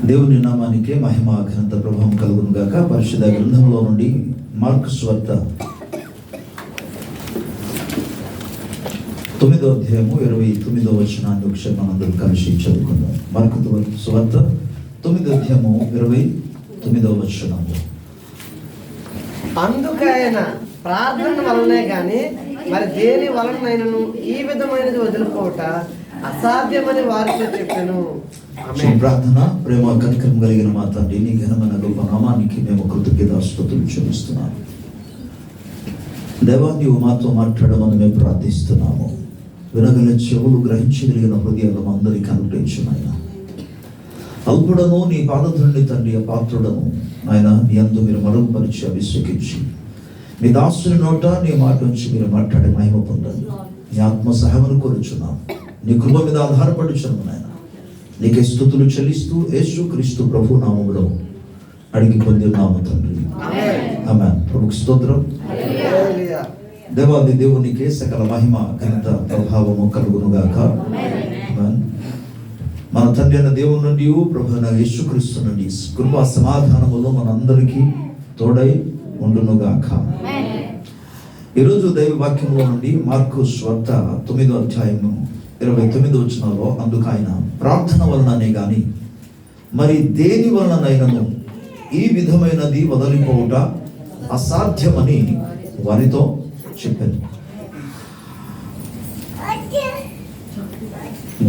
దేవుని నామానికి మహిమ ఘనత ప్రభావం కలుగును గాక. పరిశుద్ధ గ్రంథంలో నుండి మార్కు సువార్త 9వ అధ్యాయము 29వ వచనాన్ని ఒకసారి మనందరం కలిసి చదువుకుందాం. మార్కు సువార్త 9వ అధ్యాయము 29వ వచనము. అందుకైన ప్రార్థన వలనే గాని మరి దేని వలనైనను ఈ విధమైనది వదులుకోవట అసాధ్యమని వారితో చెప్పాను. ప్రార్థన. ప్రేమ కనికరం కలిగిన మా తండ్రి, నీ ఘనమైన గొప్ప నామానికి మేము కృతజ్ఞతాస్తుతులు చెల్లిస్తున్నాము. దేవా, నీవు మాతో మాట్లాడమని మేము ప్రార్థిస్తున్నాము. వినగల చెవులు, గ్రహించగలిగిన హృదయాలు అందరికీ అనుగ్రహించున్నాయన. అల్పుడను నీ పాదధుని తండ్రి, అపాత్రుడను ఆయన నీ అందు మీరు మరుగుపరిచి అభిషేకించి మీ దాసుని నోట నీ మాట నుంచి మీరు మాట్లాడే మహిమ పొందండి. నీ ఆత్మ సహాయమును కోరుచున్నాం. నీ కృప మీద ఆధారపడుచున్నాం నాయన. నీకే స్తుతులు చెల్లిస్తూ యేసు క్రీస్తు ప్రభు నామములో అడిగి పొంది ఉన్నాము తండ్రి, ఆమేన్. ప్రభుకి స్తోత్రం. దేవాది దేవునికే సకల మహిమ ఘనత ప్రభావము కలుగును గాక. ఆమేన్. మన తండ్రి అయిన దేవుని నుండి ప్రభు అయిన యేసు క్రీస్తు నుండి కృపా సమాధానములు మనందరికీ తోడై ఉండును గాక. ఈరోజు దైవ వాక్యంలో నుండి మార్కు సువార్త 9వ అధ్యాయము 29వ వచనంలో, అందుకు ఆయన ప్రార్థన వలననే గాని మరి దేని వలనైనను ఈ విధమైనది వదిలిపోవుట అసాధ్యమని వారితో చెప్పాను.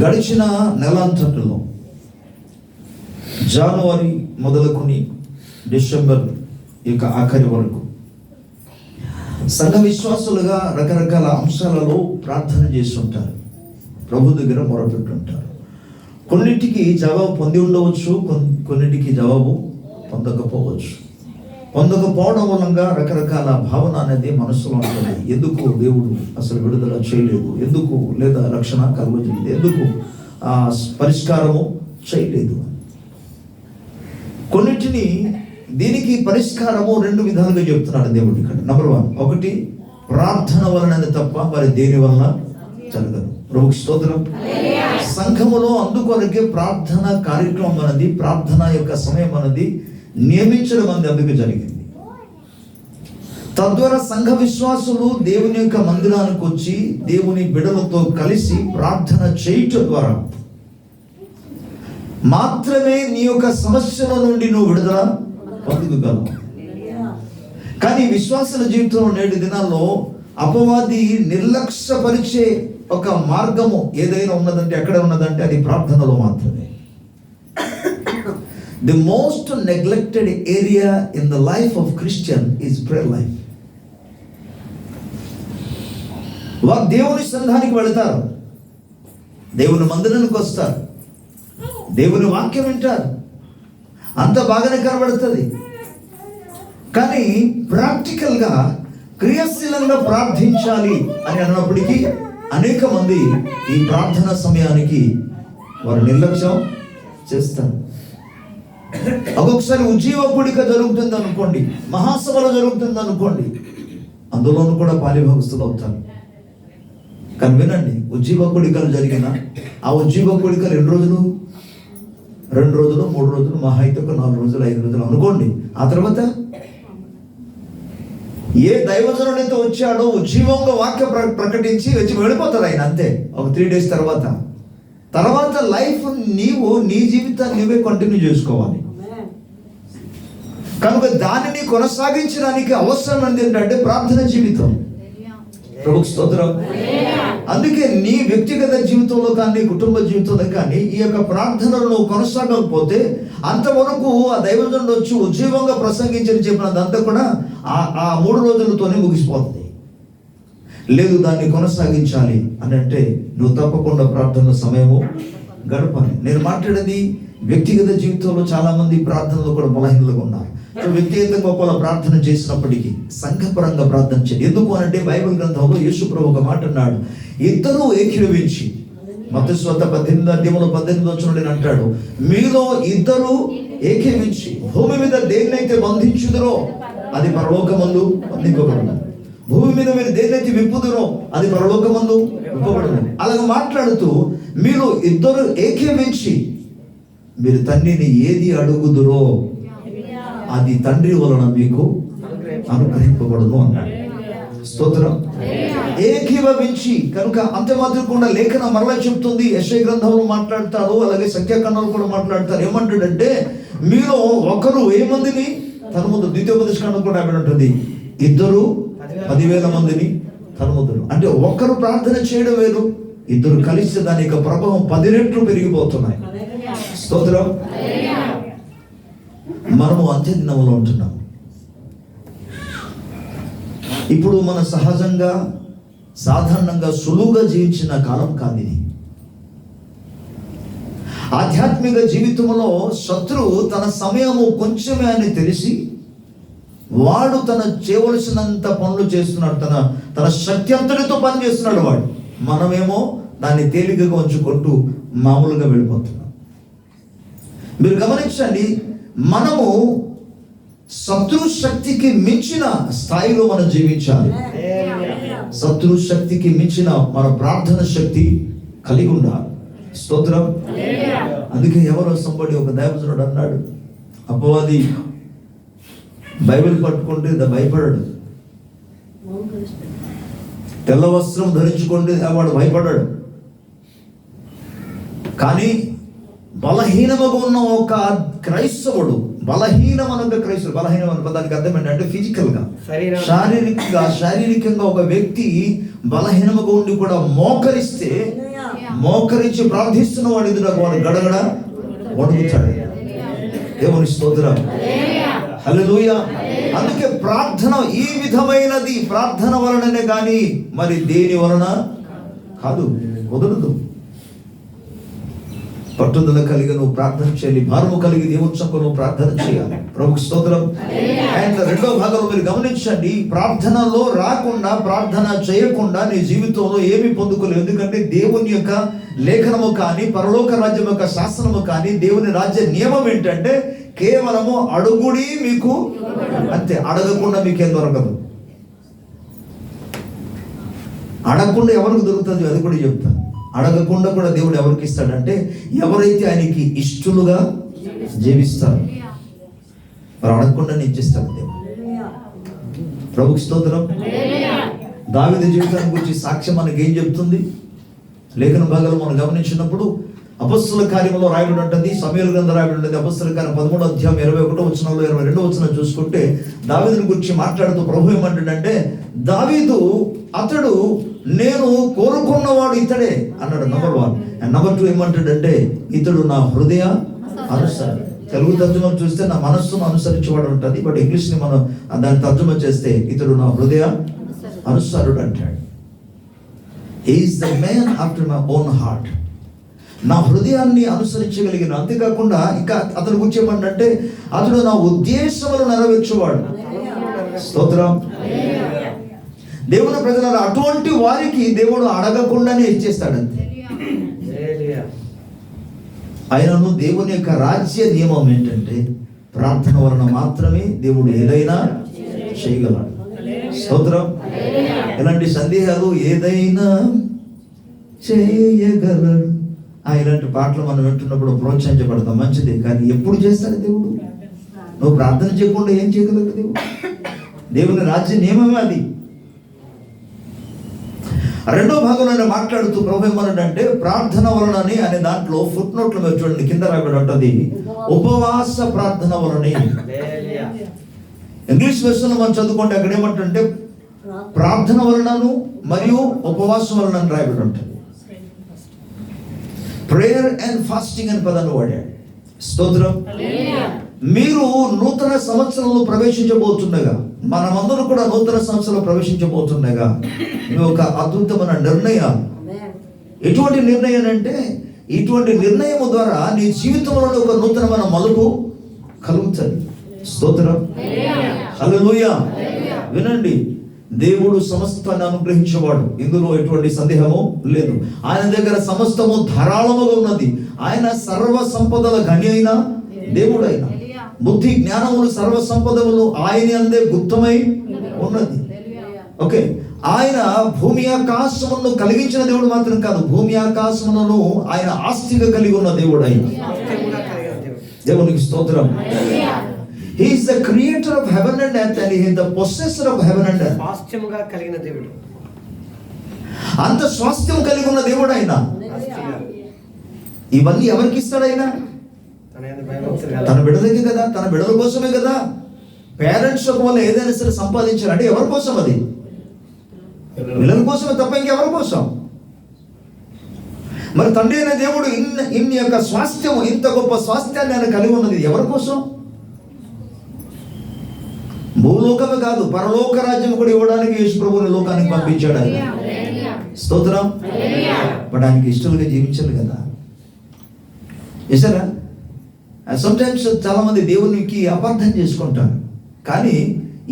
గడిచిన నెలాంతట్లో జనవరి మొదలుకొని డిసెంబర్ ఇక ఆఖరి వరకు సంఘ విశ్వాసులుగా రకరకాల అంశాలలో ప్రార్థన చేస్తుంటారు, ప్రభు దగ్గర మొరపెట్టుంటారు. కొన్నిటికి జవాబు పొంది ఉండవచ్చు, కొన్నిటికి జవాబు పొందకపోవచ్చు. పొందకపోవడం వలన రకరకాల భావన అనేది మనసులో ఉంటుంది. ఎందుకు దేవుడు అసలు విడుదల చేయలేదు, ఎందుకు లేదా రక్షణ కలుగజేయలేదు, ఎందుకు పరిష్కారము చేయలేదు. కొన్నిటిని దీనికి పరిష్కారము 2 విధాలుగా చెప్తున్నాడు దేవుడు ఇక్కడ. నెంబర్ 1, ఒకటి ప్రార్థన వలనది తప్ప మరి దేని వలన జరగదు. ప్రభుకి స్తోత్రం. సంఘములో అందుకొరకే ప్రార్థన కార్యక్రమం అనేది, ప్రార్థన యొక్క సమయం అనేది నియమించడం అనేది అందుకు జరిగింది. తద్వారా సంఘ విశ్వాసులు దేవుని యొక్క మందిరానికి వచ్చి దేవుని బిడ్డలతో కలిసి ప్రార్థన చేయటం ద్వారా మాత్రమే నీ యొక్క సమస్యల నుండి నువ్వు విడుదల పొందగలవు. కానీ విశ్వాసుల జీవితంలో నేటి దినాల్లో అపవాది నిర్లక్ష్యపరిచే ఒక మార్గము ఏదైనా ఉన్నదంటే, ఎక్కడ ఉన్నదంటే అది ప్రార్థనలో మాత్రమే. The most neglected area in the life of Christian is prayer life. వారు దేవుని సన్నిధానికి వెళతారు, దేవుని మందిరానికి వస్తారు, దేవుని వాక్యం వింటారు, అంత బాగానే కనబడుతుంది. కానీ ప్రాక్టికల్గా క్రియాశీలంగా ప్రార్థించాలి అని అన్నప్పటికీ అనేక మంది ఈ ప్రార్థన సమయానికి వారు నిర్లక్ష్యం చేస్తారు. ఒక్కొక్కసారి ఉజ్జీవ కూడిక జరుగుతుంది అనుకోండి, మహాసభలో జరుగుతుంది అనుకోండి, అందులోనూ కూడా పాలిభాగస్తులు అవుతారు. కానీ వినండి, ఉజ్జీవ కూడికలు జరిగిన ఆ ఉజ్జీవ కూడికలు 2 రోజులు, 2 రోజులు, 3 రోజులు, మహా అయితే 4 రోజులు, 5 రోజులు అనుకోండి. ఆ తర్వాత ఏ దైవజనుడితో వచ్చాడో ఉజ్జీవంగా వాక్య ప్రకటించి వచ్చి వెళ్ళిపోతాడు ఆయన, అంతే. ఒక 3 days తర్వాత లైఫ్ నీవు నీ జీవితాన్ని నువ్వే కంటిన్యూ చేసుకోవాలి. కనుక దానిని కొనసాగించడానికి అవసరం ఏంటంటే ప్రార్థన జీవితం. ప్రభుకి స్తోత్రం. అందుకే నీ వ్యక్తిగత జీవితంలో కానీ కుటుంబ జీవితంలో కానీ ఈ యొక్క ప్రార్థనలను కొనసాగకపోతే అంతవరకు ఆ దైవజనుడు వచ్చి ఉజ్జీవంగా ప్రసంగించని చెప్పినదంతా కూడా ఆ 3 రోజులతోనే ముగిసిపోతుంది. లేదు, దాన్ని కొనసాగించాలి అని అంటే నువ్వు తప్పకుండా ప్రార్థన సమయము గడపాలి. నేను మాట్లాడేది వ్యక్తిగత జీవితంలో చాలా మంది ప్రార్థనలో కూడా బలహీనలుగా ఉన్నారు. వ్యక్తిగతంగా ఒకవేళ ప్రార్థన చేసినప్పటికీ సంఘపరంగా ప్రార్థన చేయాలి. ఎందుకు అంటే బైబిల్ గ్రంథంలో యేసు ప్రభు ఒక మాట అన్నాడు, ఇద్దరు ఏకీభవించి, మత్తయి సువార్త 18:18 అంటాడు, మీలో ఇద్దరు ఏకీభవించి భూమి మీద దేన్నైతే బంధించుదురో అది పరలోకమందు బంధింపబడును, భూమి మీద మీరు దేన్నైతే విప్పుదురో అది పరలోకమందు విప్పబడును. అలాగ మాట్లాడుతూ మీరు ఇద్దరు ఏకీభవించి మీరు తండ్రిని ఏది అడుగుదురో అది తండ్రి వలన మీకు అనుగ్రహింపబడును అన్నాడు. స్తోత్రం. ఏకీభవించి కనుక అంతే మాత్రకుండా లేఖనం మరలా చెప్తుంది, యెషయా గ్రంథంలో మాట్లాడతారు, అలాగే సంఖ్యాకాండంలో కూడా మాట్లాడతారు. ఏమంటాడంటే మీలో ఒకరు 1000 మందిని తన ముందు, ద్వితీయోపదేశకాండం కూడా ఉంటుంది, 2 10,000 మందిని తన ముందు. అంటే ఒకరు ప్రార్థన చేయడం వేరు, 2 కలిసి దాని యొక్క ప్రభావం 10 రెట్లు పెరిగిపోతున్నాయి. స్తోత్రం. మనము అంత్య దినంలో ఉంటున్నాం. ఇప్పుడు మన సహజంగా సాధారణంగా సులువుగా జీవించిన కాలం కాదు ఇది. ఆధ్యాత్మిక జీవితంలో శత్రువు తన సమయము కొంచెమే అని తెలిసి వాడు తన చేయవలసినంత పనులు చేస్తున్నాడు, తన శక్తి అంతటితో పని చేస్తున్నాడు వాడు. మనమేమో దాన్ని తేలికగా ఉంచుకుంటూ మామూలుగా వెళ్ళిపోతున్నాం. మీరు గమనించండి, మనము శత్రు శక్తికి మించిన స్థాయిలో మనం జీవించాలి. శత్రు శక్తికి మించిన మన ప్రార్థన శక్తి కలిగి ఉండాలి. స్తోత్రం. అందుకే ఎవరో సంబడి ఒక దైవజనుడు అన్నాడు, అపవాది బైబిల్ పట్టుకుంటే భయపడాడు, తెల్ల వస్త్రం ధరించుకుంటే వాడు భయపడాడు, కానీ బలహీనముగా ఉన్న ఒక క్రైస్తవుడు, బలహీనమనగా క్రైస్తవుడు, బలహీనం అన్న పదానికి అర్థం ఏంటంటే ఫిజికల్గా, శారీరకంగా ఒక వ్యక్తి బలహీనముగా ఉండి కూడా మోకరించి ప్రార్థిస్తున్న వాడు ఎదుట వాడు గడగడ వణుకుతాడు. దేవుని స్తోత్రం. హల్లెలూయా. అందుకే ప్రార్థన ఈ విధమైనది, ప్రార్థన వలననే కానీ మరి దేని వలన కాదు, కుదరదు. పట్టుదల కలిగి నువ్వు ప్రార్థన చేయాలి, భారము కలిగి దేవుని సన్నిధిలో నువ్వు ప్రార్థన చేయాలి. ప్రభుకు స్తోత్రం. అండ్ రెండో భాగంలో మీరు గమనించండి, ప్రార్థనలో రాకుండా, ప్రార్థన చేయకుండా నీ జీవితంలో ఏమి పొందుకోలేవు. ఎందుకంటే దేవుని యొక్క లేఖనము కానీ, పరలోక రాజ్యం యొక్క శాసనము కానీ, దేవుని రాజ్య నియమం ఏంటంటే కేవలము అడుగుడి మీకు అంతే, అడగకుండా మీకేం దొరకదు. అడగకుండా ఎవరికి దొరుకుతుంది అది కూడా చెప్తాను. అడగకుండా కూడా దేవుడు ఎవరికి ఇస్తాడంటే ఎవరైతే ఆయనకి ఇష్టలుగా జీవిస్తారు, మరి అడగకుండా ఇచ్చేస్తాడు దేవుడు. ప్రభుకి స్తోత్రం. దావీదు జీవితాన్ని గురించి సాక్ష్యం మనకి ఏం చెప్తుంది? లేఖన భాగాలు మనం గమనించినప్పుడు అపొస్తలుల కార్యంలో రాయబడి ఉంటుంది, సమూయేలు గ్రంథం రాయబడి ఉంటుంది. అపొస్తలుల కార్యం 13వ అధ్యాయం 21వ వచనంలో 22వ వచనం చూసుకుంటే దావీదుని గురించి మాట్లాడుతూ ప్రభు ఏమంటాడంటే, దావీదు అతడు నేను కోరుకున్నవాడు ఇతడే అన్నాడు, నంబర్ 1. అండ్ నంబర్ 2 ఏమంటాడంటే ఇతడు నా హృదయ అనుసరణ. తెలుగు తర్జుమా చూస్తే నా మనస్సును అనుసరించేవాడు ఉంటుంది, బట్ ఇంగ్లీష్ని మనం దాన్ని తర్జుమా చేస్తే ఇతడు నా హృదయ అనుసరుడు అంటాడు. He is the man after my own heart. నా హృదయాన్ని అనుసరించగలిగిన, అంతేకాకుండా ఇంకా అతని గురించి ఏమంటే అతడు నా ఉద్దేశములు నెరవేర్చేవాడు. స్తోత్రం. దేవుని ప్రజలను అటువంటి వారికి దేవుడు అడగకుండానే ఇచ్చేస్తాడంతే. ఆయనను దేవుని యొక్క రాజ్య నియమం ఏంటంటే ప్రార్థన వలన మాత్రమే దేవుడు ఏదైనా చేయగలడు. స్తోత్రం. ఇలాంటి సందేహాలు ఏదైనా చేయగలడు, ఇలాంటి పాటలు మనం వింటున్నప్పుడు ప్రోత్సహించబడతాం, మంచిదే. కానీ ఎప్పుడు చేస్తాడు దేవుడు? నువ్వు ప్రార్థన చేయకుండా ఏం చేయగలడు దేవుడు? దేవుని రాజ్య నియమమే అది. రెండో భాగంలో మాట్లాడుతూ ప్రభు ఏమన్నాడంటే ప్రార్థన వలనని అనే దాంట్లో ఫుట్ నోట్లు మీరు చూడండి, కింద రాయబడి ఉంటుంది ఉపవాస ప్రార్థన వలన. ఇంగ్లీష్ వెర్షన్ మనం చదువుకుంటే అక్కడ ఏమంటుంటే ప్రార్థన వలనను మరియు ఉపవాసం వలన రాయబడి ఉంటుంది. ప్రేయర్ అండ్ ఫాస్టింగ్ అని పదాన్ని వాడాడు. స్తోత్రం. మీరు నూతన సంవత్సరంలో ప్రవేశించబోతుండగా, మనమందరూ కూడా నూతన సంవత్సరంలో ప్రవేశించబోతుండగా ఒక అద్భుతమైన నిర్ణయాలు. ఎటువంటి నిర్ణయం అంటే ఇటువంటి నిర్ణయం ద్వారా నీ జీవితంలో ఒక నూతనమైన మలుపు కలుగుతుంది. స్తోత్రం. హల్లెలూయా. వినండి, దేవుడు సమస్తాన్ని అనుగ్రహించేవాడు, ఇందులో ఎటువంటి సందేహము లేదు. ఆయన దగ్గర సమస్తము ధారాళముగా ఉన్నది. ఆయన సర్వ సంపదల గని అయిన దేవుడు. ఆయన బుద్ధి జ్ఞానములు సర్వ సంపదములు ఆయన అందే గుప్తమై ఉన్నది. ఓకే, ఆయన భూమి ఆకాశములను కలిగించిన దేవుడు మాత్రం కాదు, భూమి ఆకాశములను ఆయన ఆస్తిగా కలిగి ఉన్న దేవుడు. ఆయన దేవునికి స్తోత్రం. He is the creator of heaven and earth and he is the possessor of heaven and earth. స్వాస్థ్యముగా కలిగిన దేవుడు, అంత స్వాస్థ్యం కలిగి ఉన్న దేవుడు ఆయన. ఇవన్నీ ఎవరికి ఇస్తాడు ఆయన? తన బిడ్డలకి కదా, తన బిడ్డల కోసమే కదా. పేరెంట్స్ వల్ల ఏదైనా సరే సంపాదించాలంటే ఎవరి కోసం? అది పిల్లల కోసమే తప్ప ఇంకెవరి కోసం? మరి తండ్రి అయిన దేవుడు ఇన్ని యొక్క స్వాస్థ్యం, ఇంత గొప్ప స్వాస్థ్యాన్ని ఆయన కలిగి ఉన్నది ఎవరి కోసం? భూలోకమే కాదు, పరలోక రాజ్యం కూడా ఇవ్వడానికి యేసు ప్రభువుని లోకానికి పంపించాడు ఆయన. స్తోత్రం. బట్ ఆయనకి ఇష్టలుగా జీవించాలి కదా. చూసారా, సమ్టైమ్స్ చాలా మంది దేవునికి అపార్థం చేసుకుంటారు. కానీ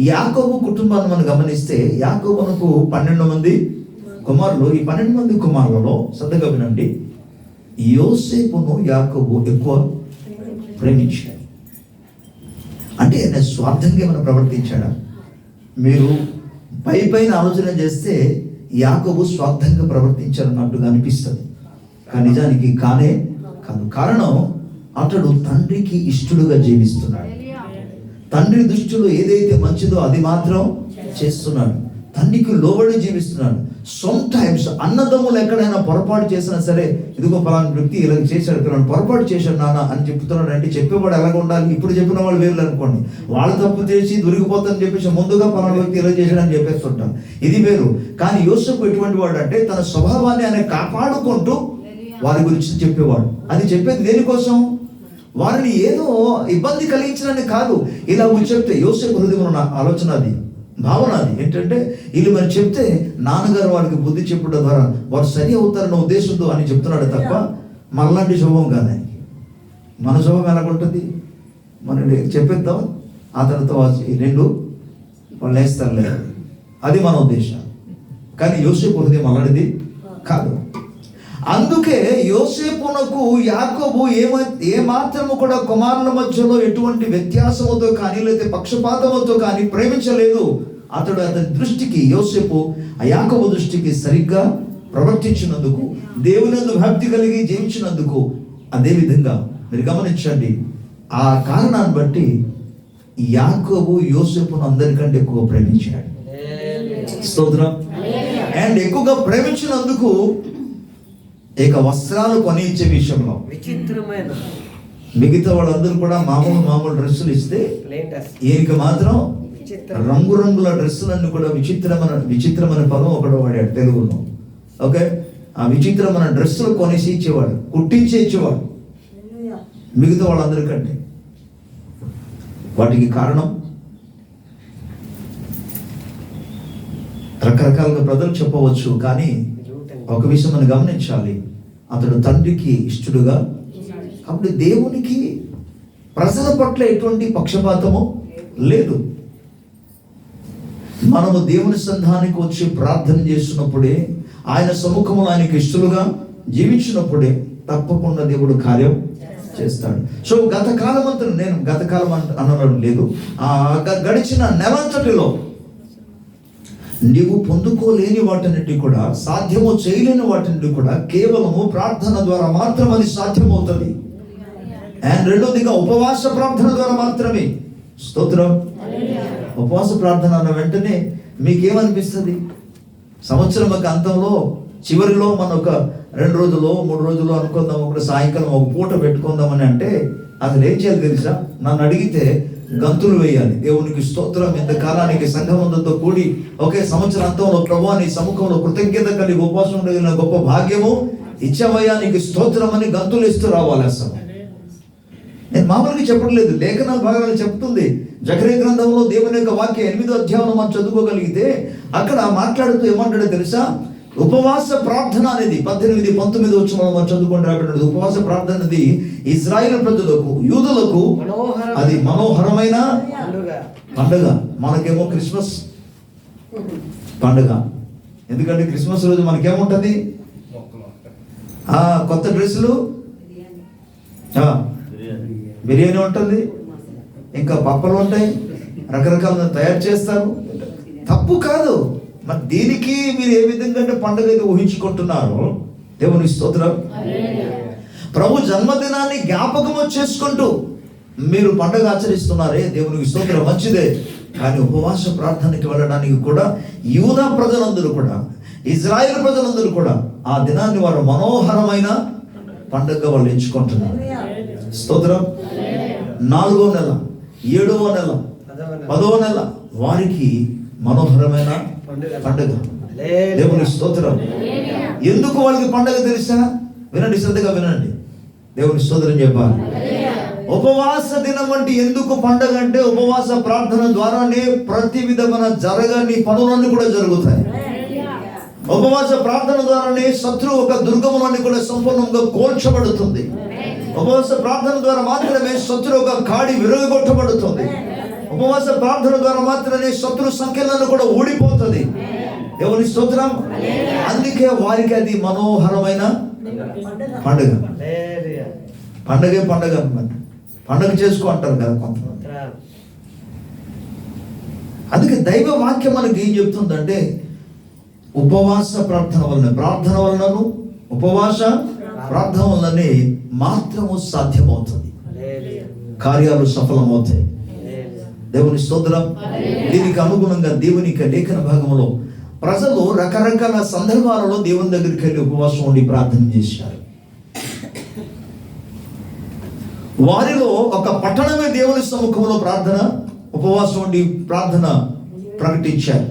యాకోబు కుటుంబాన్ని మనం గమనిస్తే, యాకోబునకు 12 మంది కుమారులు. ఈ 12 మంది కుమారులలో శ్రద్ధగా వినండి, యోసేపును యాకోబు ఎక్కువ ప్రేమించాడు. అంటే ఆయన స్వార్థంగా ఏమైనా ప్రవర్తించాడా? మీరు పైన ఆలోచన చేస్తే యాకోబు స్వార్థంగా ప్రవర్తించారన్నట్టుగా అనిపిస్తుంది, కానీ నిజానికి కానే కాదు. కారణం, అతడు తండ్రికి ఇష్టడుగా జీవిస్తున్నాడు. తండ్రి దృష్టిలో ఏదైతే మంచిదో అది మాత్రం చేస్తున్నాడు. తండ్రికి లోబడి జీవిస్తున్నాడు. సమ్ టైమ్స్ అన్నదమ్ములు ఎక్కడైనా పొరపాటు చేసినా సరే, ఇదిగో పలానా వ్యక్తి ఇలా చేశాడు, పిల్లలు పొరపాటు చేశాడు నాన్న అని చెప్తున్నాడు అంటే, చెప్పేవాడు ఎలాగ ఉండాలి? ఇప్పుడు చెప్పిన వాళ్ళు వేరు అనుకోండి, వాళ్ళు తప్పు చేసి దొరికిపోతారని చెప్పేసి ముందుగా పలానా వ్యక్తి ఇలా చేశాడని చెప్పేస్తుంటాం, ఇది వేరు. కానీ యోసేపు ఎటువంటి వాడు అంటే, తన స్వభావాన్ని ఆయన కాపాడుకుంటూ వారి గురించి చెప్పేవాడు. అది చెప్పేది దేనికోసం? వారిని ఏదో ఇబ్బంది కలిగించడానికి కాదు. ఇలా చెప్తే యోసేపు హృదయంలో ఉన్న ఆలోచన అది, భావన అది ఏంటంటే, వీళ్ళు మరి చెప్తే నాన్నగారు వారికి బుద్ధి చెప్పడం ద్వారా వారు సరి అవుతారన్న ఉద్దేశంతో అని చెప్తున్నాడు తప్ప మనలాంటి శుభం కాదు ఆయనకి. మన శుభం ఎలాగుంటుంది? మనం చెప్పేద్దాం, ఆ తర్వాత 2 వాళ్ళు వేస్తారు లేదు, అది మన ఉద్దేశం. కానీ యోసేపు హృదయం అలాంటిది కాదు. అందుకే యోసేపునకు యాకోబు ఏమాత్రము కూడా కుమారుల మధ్యలో ఎటువంటి వ్యత్యాసముతో కానీ లేదా పక్షపాతముతో కానీ ప్రేమించలేదు. అతని దృష్టికి, యోసేపు ఆ యాకోబు దృష్టికి సరిగ్గా ప్రవర్తించినందుకు, దేవునందు భక్తి కలిగి జీవించినందుకు, అదేవిధంగా మీరు గమనించండి, ఆ కారణాన్ని బట్టి యాకోబు యోసేపును అందరికంటే ఎక్కువ ప్రేమించాడు. స్తోత్రం. అండ్ ఎక్కువగా ప్రేమించినందుకు ఇక వస్త్రాలు కొనిచ్చే విషయంలో విచిత్రమైన, మిగతా వాళ్ళందరూ కూడా మామూలు డ్రెస్సులు ఇస్తే ఈయనకి మాత్రం రంగురంగుల డ్రెస్సులన్నీ కూడా విచిత్రమైన పదం ఒకటి వాడాడు తెలుగులో. ఓకే, ఆ విచిత్రమైన డ్రెస్సులు కొనేసి ఇచ్చేవాడు, కుట్టించి ఇచ్చేవాడు మిగతా వాళ్ళందరికంటే. వాటికి కారణం రకరకాలుగా ప్రజలు చెప్పవచ్చు, కానీ ఒక విషయం మనం గమనించాలి, అతడు తండ్రికి ఇష్టడుగా. అప్పుడు దేవునికి ప్రజల పట్ల ఎటువంటి పక్షపాతము లేదు. మనము దేవుని సన్నిధానికి వచ్చి ప్రార్థన చేస్తున్నప్పుడే, ఆయన సముఖంలో ఆయనకి ఇష్టలుగా జీవించినప్పుడే తప్పకుండా దేవుడు కార్యం చేస్తాడు. సో గతకాలం అంతా, నేను గతకాలం అనడం లేదు, ఆ గడిచిన నెలంతటిలో నీవు పొందుకోలేని వాటిని కూడా, సాధ్యము చేయలేని వాటిని కూడా కేవలము ప్రార్థన ద్వారా మాత్రం అది సాధ్యమవుతుంది. అండ్ రెండోదిగా ఉపవాస ప్రార్థన ద్వారా మాత్రమే. స్తోత్రం. ఉపవాస ప్రార్థన అన్న వెంటనే మీకేమనిపిస్తుంది? సంవత్సరం యొక్క అంతంలో చివరిలో మనం ఒక 2 రోజులు 3 రోజులు అనుకుందాం, ఒక సాయంకాలం ఒక పూట పెట్టుకుందామని అంటే అసలు ఏం చేయాలి తెలుసా? నన్ను అడిగితే గంతులు వేయాలి. దేవునికి స్తోత్రం. ఇంతకాలానికి సంఘమంతో కూడి ఒకే సంవత్సరాంతంలో ప్రభువా నీ సముఖంలో కృతజ్ఞత కలిగి ఉపవాసం కలిగిన గొప్ప భాగ్యము ఇచ్చావయ్యా, నీకు స్తోత్రం అని గంతులు ఇస్తూ రావాలి. అసలు నేను మామూలుగా చెప్పట్లేదు, లేఖనాల భాగాలు చెప్తుంది. జకరియా గ్రంథంలో దేవుని యొక్క వాక్యం 8వ అధ్యాయం మనం చదువుకోగలిగితే అక్కడ మాట్లాడుతూ ఏమంటాడో తెలుసా? ఉపవాస ప్రార్థన అనేది 18, 19 వచ్చిన మనం చదువుకుంటే రాబడి ఉపవాస ప్రార్థన అనేది ఇజ్రాయేల్ ప్రజలకు, యూదులకు అది మనోహరమైన పండుగ. మనకేమో క్రిస్మస్ పండుగ. ఎందుకంటే క్రిస్మస్ రోజు మనకేముంటుంది? కొత్త డ్రెస్సులు, బిర్యానీ ఉంటుంది, ఇంకా పప్పలు ఉంటాయి, రకరకాల తయారు చేస్తారు. తప్పు కాదు. మరి దీనికి మీరు ఏ విధంగా పండుగ ఊహించుకుంటున్నారో దేవుని స్తోత్రం. ప్రభు జన్మదినాన్ని జ్ఞాపకము చేసుకుంటూ మీరు పండుగ ఆచరిస్తున్నారే, దేవునికి స్తోత్రం, మంచిదే. కానీ ఉపవాస ప్రార్థనకి వెళ్ళడానికి కూడా యూదా ప్రజలందరూ కూడా, ఇజ్రాయేల్ ప్రజలందరూ కూడా ఆ దినాన్ని వారు మనోహరమైన పండుగ వాళ్ళు ఎంచుకుంటున్నారు. స్తోత్రం. 4వ నెల, 7వ నెల, 10వ నెల వారికి మనోహరమైన పండుగ. దేవుని స్తోత్రం. ఎందుకు వాళ్ళకి పండుగ తెలుసా? వినండి, శ్రద్ధగా వినండి. దేవుని స్తోత్రం చెప్పాలి. ఉపవాస దినం అంటే ఎందుకు పండుగ అంటే, ఉపవాస ప్రార్థన ద్వారానే ప్రతి విధమైన జరగని పనులన్నీ కూడా జరుగుతాయి. ఉపవాస ప్రార్థన ద్వారానే శత్రువు ఒక దుర్గములన్నీ కూడా సంపూర్ణంగా కోల్చబడుతుంది. ఉపవాస ప్రార్థన ద్వారా మాత్రమే శత్రు ఒక కాడి విరగొట్టబడుతుంది. ఉపవాస ప్రార్థన ద్వారా మాత్రమే శత్రు సంఖ్యలను కూడా ఊడిపోతుంది. దేవుని స్తోత్రం. అందుకే వారికి అది మనోహరమైన పండుగ. పండుగే పండుగ అన్నమాట. పండుగ చేసుకో అంటారు కదా కొంతమంది. అందుకే దైవ వాక్యం మనకి ఏం చెప్తుందంటే, ఉపవాస ప్రార్థన వలనను ఉపవాస ప్రార్థన వలనే మాత్రము సాధ్యమవుతుంది, కార్యాలు సఫలమవుతాయి. దేవుని స్తోత్రం. దీనికి అనుగుణంగా దేవునికి లేఖన భాగంలో ప్రజలు రకరకాల సందర్భాలలో దేవుని దగ్గరికి వెళ్ళి ఉపవాసం ఉండి ప్రార్థన చేశారు. వారిలో ఒక పట్టణమే దేవుని సముఖంలో ప్రార్థన, ఉపవాసం ఉండి ప్రార్థన ప్రకటించారు.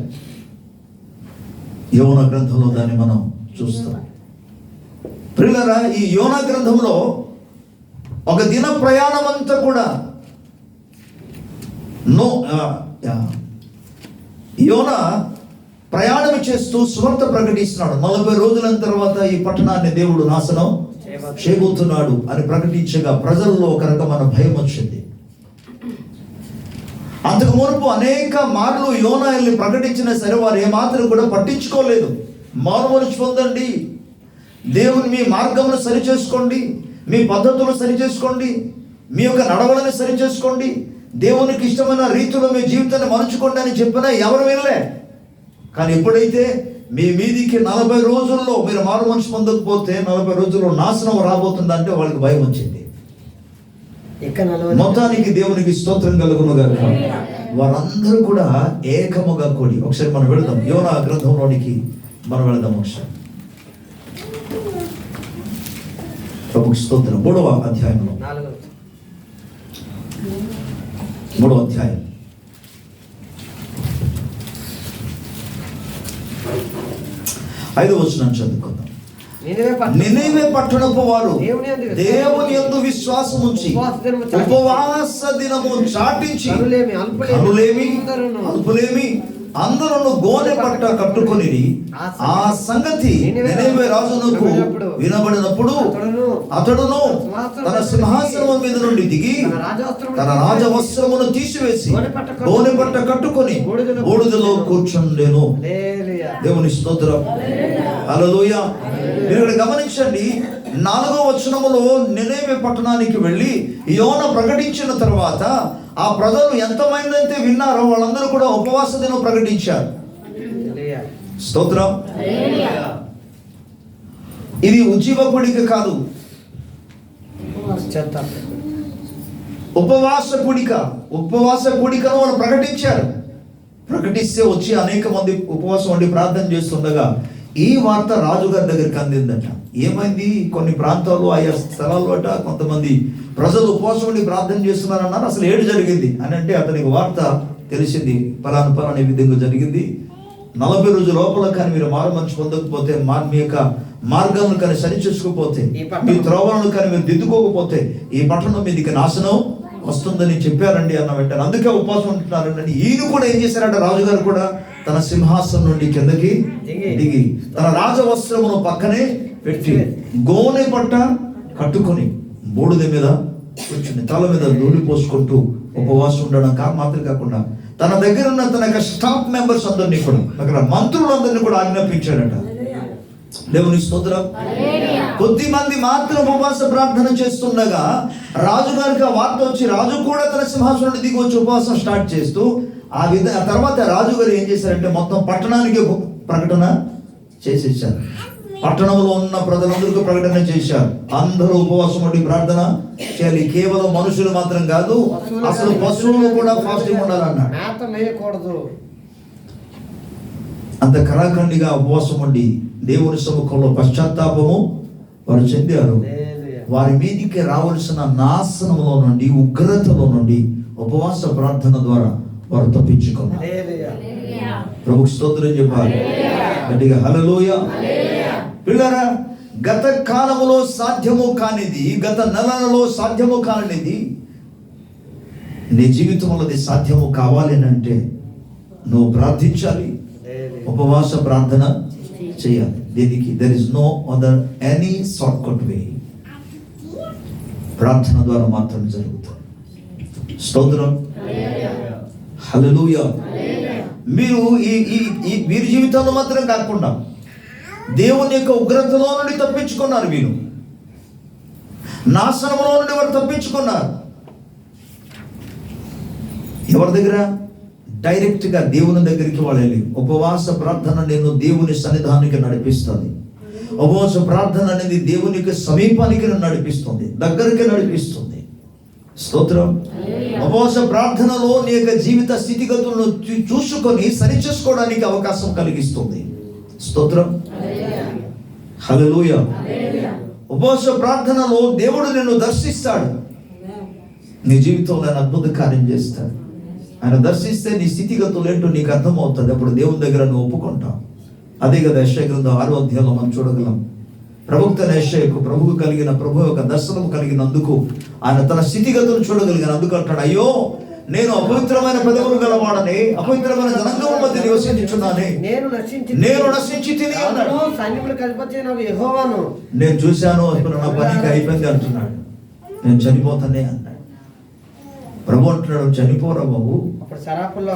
యోనా గ్రంథంలో దాన్ని మనం చూస్తాం. ప్రియులారా, ఈ యోనా గ్రంథంలో ఒక దిన ప్రయాణం అంతా కూడా యోనా ప్రయాణం చేస్తూ సువార్త ప్రకటిస్తున్నాడు. 40 రోజుల తర్వాత ఈ పట్టణాన్ని దేవుడు నాశనం చేయబోతున్నాడు అని ప్రకటించగా ప్రజల్లో ఒక రకమైన భయం వచ్చింది. అంతకు మునుపు అనేక మార్లు యోనా వెళ్ళి ప్రకటించినా సరే వారు ఏమాత్రం కూడా పట్టించుకోలేదు. మారుమనసు పొందండి, దేవుని మీ మార్గమును సరిచేసుకోండి, మీ పద్ధతులు సరిచేసుకోండి, మీ యొక్క నడవలని సరిచేసుకోండి, దేవునికి ఇష్టమైన రీతిలో మీ జీవితాన్ని మలుచుకోండి అని చెప్పినా ఎవరు వినలే. కానీ ఎప్పుడైతే మీ మీదికి 40 రోజుల్లో మీరు మారు మనసు పొందకపోతే 40 రోజుల్లో నాశనం రాబోతుందంటే వాళ్ళకి భయం వచ్చింది. మొత్తానికి దేవునికి స్తోత్రం కలుగును గాక. వారందరూ కూడా ఏకముగా కూడి, ఒకసారి మనం వెళదాం యోనా గ్రంథంలోనికి మనం వెళదాం. ఒకసారి ప్రభుకి స్తోత్రం. 3వ అధ్యాయంలో 3వ అధ్యాయం 5వ వచనం చదువుకుందాం. నినెవే పట్టణపు వారు దేవుని యందు విశ్వాసం ఉంచి ఉపవాస దినము చాటించి కనులేమి అల్పులేమి అందరూ గోనె పట్ట కట్టుకొని ఆ సంగతి నినెవే రాజునకు వినబడినప్పుడు అతడును తన సింహాసనం మీద నుండి దిగి తన రాజవస్త్రమును తీసివేసి గోనె పట్ట కట్టుకొని బూడిదలో కూర్చుండెను. దేవుని స్తోత్రం. హల్లెలూయా. మీరు ఇక్కడ గమనించండి, 4వ వచనములో నినెవే పట్టణానికి వెళ్ళి యోనా ప్రకటించిన తర్వాత ఆ ప్రజలు ఎంతమంది అయితే విన్నారో వాళ్ళందరూ కూడా ఉపవాస దినం ప్రకటించారు. స్తోత్రం. ఇది ఉజ్జీవ కూడిక కాదు, ఉపవాస కూడిక. ఉపవాస కూడికను వాళ్ళు ప్రకటించారు. ప్రకటిస్తే వచ్చి అనేక మంది ఉపవాసం ఉండి ప్రార్థన చేస్తుండగా ఈ వార్త రాజుగారి దగ్గరికి అందిందట. ఏమైంది, కొన్ని ప్రాంతాల్లో ఆయా స్థలాల్లో కొంతమంది ప్రజలు ఉపవాసం ఉండి ప్రార్థన చేస్తున్నారన్నారు. అసలు ఏడు జరిగింది అని అంటే అతనికి వార్త తెలిసింది, పలానా ఈ విధంగా జరిగింది. 40 రోజుల లోపల కానీ మీరు మారు మనసు పొందకపోతే, మీ యొక్క మార్గమును కానీ సరి చేసుకోకపోతే, మీ త్రోవలను కానీ మీరు దిద్దుకోకపోతే ఈ పట్టణం మీదకి నాశనం వస్తుందని చెప్పారండి అన్న వెంటనే అందుకే ఉపవాసం ఉంటున్నారండి. ఈయన కూడా ఏం చేశారంటే రాజుగారు కూడా తన సింహాసనం నుండి కిందకి దిగి తన రాజవస్త్రమును పక్కనే పెట్టి గోనె పట్ట కట్టుకొని బూడిద మీద కూర్చుని తల మీద నూనె పోసుకుంటూ ఉపవాసం ఉండడం మాత్రం కాకుండా తన దగ్గర ఉన్న తన యొక్క స్టాఫ్ మెంబర్స్ అందరినీ కూడా, అక్కడ మంత్రులందరినీ కూడా ఆజ్ఞాపించాడట. దేవుని స్తోత్రం. కొద్ది మంది మాత్రం ఉపవాస ప్రార్థన చేస్తుండగా రాజుగారికి ఆ వార్త వచ్చి రాజు కూడా తన సింహాసనం దిగి వచ్చి ఉపవాసం స్టార్ట్ చేస్తూ ఆ తర్వాత రాజుగారు ఏం చేశారంటే మొత్తం పట్టణానికి ప్రకటన చేసేసారు. పట్టణంలో ఉన్న ప్రజలందరికీ ప్రకటన చేశారు, అందరూ ఉపవాసం ఉండి ప్రార్థన చేయాలి. కేవలం మనుషులు మాత్రం కాదు, అసలు పశువులు కూడా ఫాస్టింగ్ ఉండాలన్నాడు. మేత మేయకూడదు. అంత కరాఖండిగా ఉపవాసం ఉండి దేవుని సముఖంలో పశ్చాత్తాపము వారు చెందారు. వారి మీదికి రావాల్సిన నాశనంలో నుండి, ఉగ్రతలో నుండి ఉపవాస ప్రార్థన ద్వారా వారు తప్పించుకున్నారు. ప్రభుకు స్తోత్రం చెప్పాలి గట్టిగా హల్లెలూయా. పిల్లరా, గత కాలములో సాధ్యము కానిది, గత నెలలలో సాధ్యము కానిది నీ జీవితంలో సాధ్యము కావాలి అంటే నువ్వు ప్రార్థించాలి, ఉపవాస ప్రార్థన చేయాలి. దీనికి there is no other any short cut way. ప్రార్థన ద్వారా మాత్రం జరుగుతుంది. స్తోత్రం హల్లెలూయా. మీరు ఈ వీరి జీవితంలో మాత్రం కాకుండా దేవుని యొక్క ఉగ్రతలో నుండి తప్పించుకున్నారు. వీరు నాశనంలో నుండి వారు తప్పించుకున్నారు. ఎవరి దగ్గర? డైరెక్ట్గా దేవుని దగ్గరికి వాళ్ళు వెళ్ళి, ఉపవాస ప్రార్థన నేను దేవుని సన్నిధానానికి నడిపిస్తుంది. ఉపవాస ప్రార్థన అనేది దేవునికి సమీపానికి నడిపిస్తుంది, దగ్గరికి నడిపిస్తుంది. స్తోత్రం. ఉపవాస ప్రార్థనలో నీ యొక్క జీవిత స్థితిగతులను చూసుకొని సరిచేసుకోవడానికి అవకాశం కలిగిస్తుంది. స్తోత్రం హల్లెలూయా. ఉపవాస ప్రార్థనలో దేవుడు నిన్ను దర్శిస్తాడు, నీ జీవితంలో ఆయన అద్భుత కార్యం చేస్తాడు. ఆయన దర్శిస్తే నీ స్థితిగతులు ఏంటో నీకు అర్థమవుతుంది. అప్పుడు దేవుని దగ్గర నువ్వు ఒప్పుకుంటావు. అదే కదా యెషయా గ్రంథం 6వ అధ్యాయంలో మనం చూడగలం. ప్రవక్త యెషయాకు ప్రభు యొక్క దర్శనం కలిగినందుకు ఆయన తన స్థితిగతులు చూడగలిగినందుకు అంటాడు, అయ్యో నేను అపవిత్రమైన పెదవులు గలవాడని, అపవిత్రమైన జనాంగం మధ్య నివసించుచున్నానే, నేను నశించి తిని అన్నాడు. నేను చూశాను, ఇప్పుడు నా పనికి అయిపోయింది అంటున్నాడు. నేను చనిపోతానే అన్నాడు. ప్రభు అంటున్నాడు, చనిపోరా బాబు,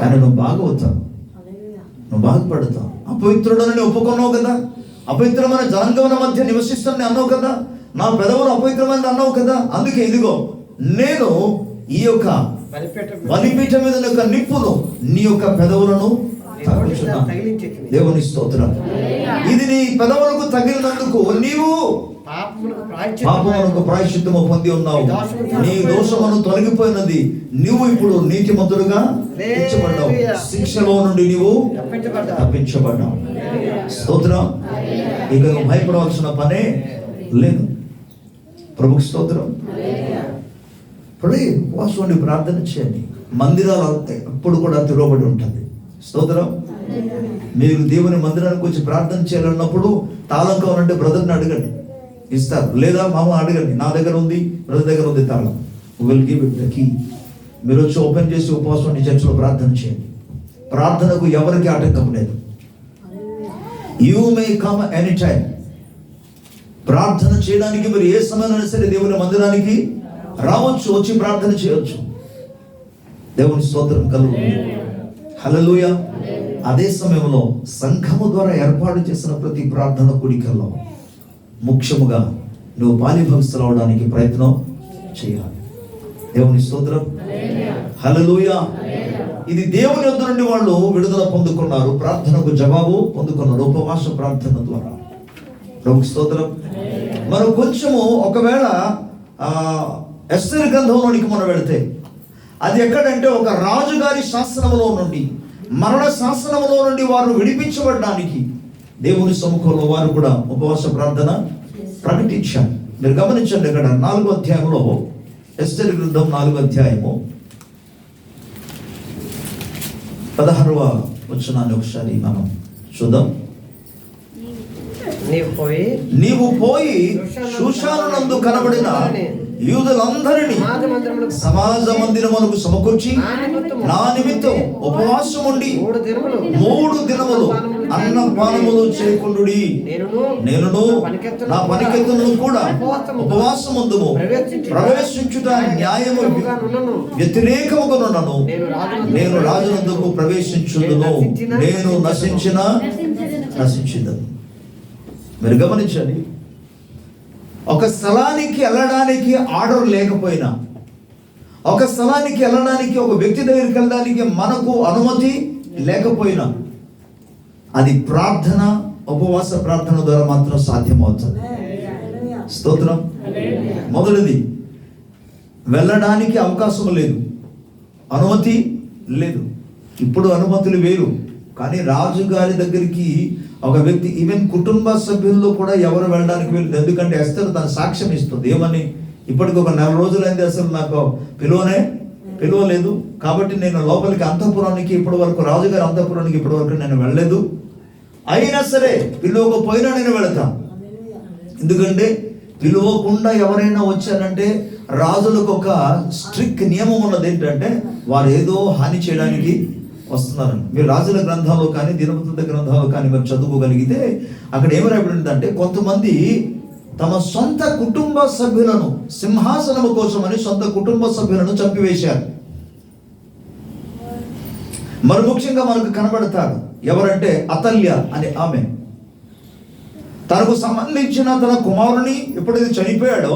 కానీ నువ్వు బాగవుతావు, నువ్వు బాగుపడతావు. అపవిత్రుడని ఒప్పుకున్నావు కదా, అపవిత్రమైన జనాంగముల మధ్య నివసిస్తానని అన్నావు కదా, నా పెదవులు అపవిత్రమైన అన్నావు కదా. అందుకే ఇదిగో నేను ఈ యొక్క బలిపీఠం మీద యొక్క నిప్పును నీ యొక్క పెదవులను దేవుని స్తోత్రం. ఇది నీ పెదవులకు తగిలినందుకు నీవు పాపమునకు ప్రాయశ్చిత్తము పొంది ఉన్నావు, నీ దోషమును తొలగిపోయినది, నువ్వు ఇప్పుడు నీతిమంతుడుగా తీర్చబడ్డావు, శిక్షలో నుండి నీవు తప్పించబడ్డావు. స్తోత్రం. ఇక నువ్వు భయపడవలసిన పనే లేదు. ప్రభుకు స్తోత్రం. ఉపవాసం ఉండి ప్రార్థన చేయండి. మందిరాలు ఎప్పుడు కూడా తెరవబడి ఉంటుంది. స్తోత్రం. మీరు దేవుని మందిరానికి వచ్చి ప్రార్థన చేయాలన్నప్పుడు తాళం కావాలంటే బ్రదర్ని అడగండి, ఇస్తారు. లేదా మామ అడగండి, నా దగ్గర ఉంది, బ్రదర్ దగ్గర ఉంది తాళం, will give it the key. మీరు వచ్చి ఓపెన్ చేసి ఉపవాసం ఉండి చర్చిలో ప్రార్థన చేయండి. ప్రార్థనకు ఎవరికి ఆటంకం లేదు. You may come any time. ప్రార్థన చేయడానికి మీరు ఏ సమయంలో సరే దేవుని మందిరానికి రావచ్చు, వచ్చి ప్రార్థన చేయవచ్చు. దేవుని స్తోత్రం కలుగుతుంది. హల్లెలూయా. అదే సమయంలో సంఘము ద్వారా ఏర్పాటు చేసిన ప్రతి ప్రార్థన కూడికల్లో ముఖ్యముగా నువ్వు పాలిభాగస్తులు అవడానికి ప్రయత్నం చేయాలి. దేవుని స్తోత్రం. హల్లెలూయా. ఇది దేవుని యొద్ద నుండి వాళ్ళు విడుదల పొందుకున్నారు, ప్రార్థనకు జవాబు పొందుకున్నారు ఉపవాస ప్రార్థన ద్వారా. ప్రభు స్తోత్రం. మనం కొంచెము ఒకవేళ ఎస్తేరు గ్రంథంలోనికి మనం వెళితే అది ఎక్కడంటే ఒక రాజుగారి శాసనములో నుండి, మరణ శాసనములో నుండి వారు విడిపించబడడానికి దేవుని సముఖంలో వారు కూడా ఉపవాస ప్రార్థన ప్రకటించారు. మీరు గమనించండి, ఇక్కడ 4వ అధ్యాయంలో, ఎస్తేరు గ్రంథం 4వ అధ్యాయము 16వ వచనాన్ని ఒకసారి మనం చూద్దాం. నీవు పోయి షూషానునందు కనబడిన యూదులందరినీ సమాజ మందిరమునకు సమకూర్చి నా నిమిత్తం ఉపవాసం ఉండి 3 దినములు అన్నపానములు చేయకుండుడి. నేనును నా పనికెత్తులను కూడా ఉపవాసమందుము ప్రవేశించుట న్యాయము వ్యతిరేకముగానున్నను. నేను రాజునందుకు ప్రవేశించుదును, నేను నశించిదను. మీరు గమనించండి, ఒక స్థలానికి వెళ్ళడానికి ఆర్డర్ లేకపోయినా, ఒక స్థలానికి వెళ్ళడానికి, ఒక వ్యక్తి దగ్గరికి వెళ్ళడానికి మనకు అనుమతి లేకపోయినా, అది ప్రార్థన ఉపవాస ప్రార్థన ద్వారా మాత్రం సాధ్యమవుతుంది. స్తోత్రం. మొదటిది, వెళ్ళడానికి అవకాశం లేదు, అనుమతి లేదు. ఇప్పుడు అనుమతులు వేరు, కానీ రాజుగారి దగ్గరికి ఒక వ్యక్తి, ఈవెన్ కుటుంబ సభ్యుల్లో కూడా ఎవరు వెళ్ళడానికి వెళ్ళదు. ఎందుకంటే ఎస్తరు తన సాక్ష్యం ఇస్తుంది. ఏమని? ఇప్పటికి ఒక 4 రోజులైంది, అసలు నాకు పిలువలేదు, కాబట్టి నేను లోపలికి అంతఃపురానికి ఇప్పటి వరకు, రాజుగారి అంతఃపురానికి ఇప్పటి వరకు నేను వెళ్ళలేదు. అయినా సరే పిలువకపోయినా నేను వెళతాను. ఎందుకంటే పిలువకుండా ఎవరైనా వచ్చారంటే రాజులకు ఒక స్ట్రిక్ట్ నియమం ఉన్నది. ఏంటంటే వారు ఏదో హాని చేయడానికి వస్తున్నారని. మీరు రాజుల గ్రంథాల్లో కానీ దినవృత్తాంత గ్రంథాల్లో కానీ మీరు చదువుకోగలిగితే అక్కడ ఏమి రాయబడిందంటే, కొంతమంది తమ సొంత కుటుంబ సభ్యులను, సింహాసనము కోసమని సొంత కుటుంబ సభ్యులను చంపివేశారు. మరి ముఖ్యంగా మనకు కనబడతారు ఎవరంటే అతల్య అనే ఆమె. తనకు సంబంధించిన తన కుమారుని ఎప్పుడైతే చనిపోయాడో,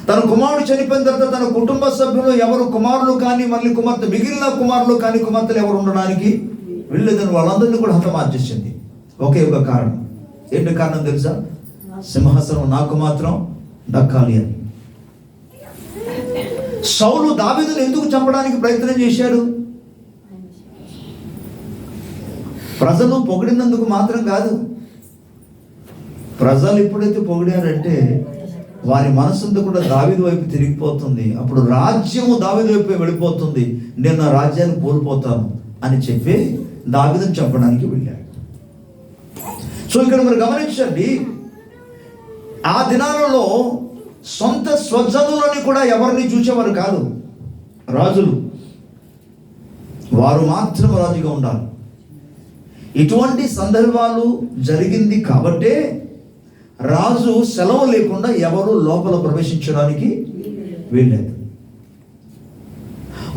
తన కుమారుడు చనిపోయిన తర్వాత తన కుటుంబ సభ్యులు ఎవరు కుమారులు కానీ మళ్ళీ కుమార్తె, మిగిలిన కుమారులు కానీ కుమార్తెలు ఎవరు ఉండడానికి వెళ్ళేదని వాళ్ళందరినీ కూడా హతమార్చేసింది. ఒకే ఒక కారణం. ఏంటి కారణం తెలుసా? సింహాసనం నాకు మాత్రం దక్కాలి అని. సౌలు దావీదును ఎందుకు చంపడానికి ప్రయత్నం చేశాడు? ప్రజలు పొగిడినందుకు మాత్రం కాదు. ప్రజలు ఎప్పుడైతే పొగిడారంటే వారి మనసుంతా కూడా దావీదు వైపు తిరిగిపోతుంది. అప్పుడు రాజ్యము దావీదు వైపు వెళ్ళిపోతుంది. నేను నా రాజ్యాన్ని కోల్పోతాను అని చెప్పి దావీదును చంపడానికి వెళ్ళాడు. సో ఇక్కడ మీరు గమనించండి, ఆ దినాలలో సొంత స్వజనులని కూడా ఎవరిని చూసేవారు కాదు రాజులు. వారు మాత్రం రాజుగా ఉండాలి. ఇటువంటి సందర్భాలు జరిగింది కాబట్టే రాజు సెలవు లేకుండా ఎవరు లోపల ప్రవేశించడానికి వీల్లేదు.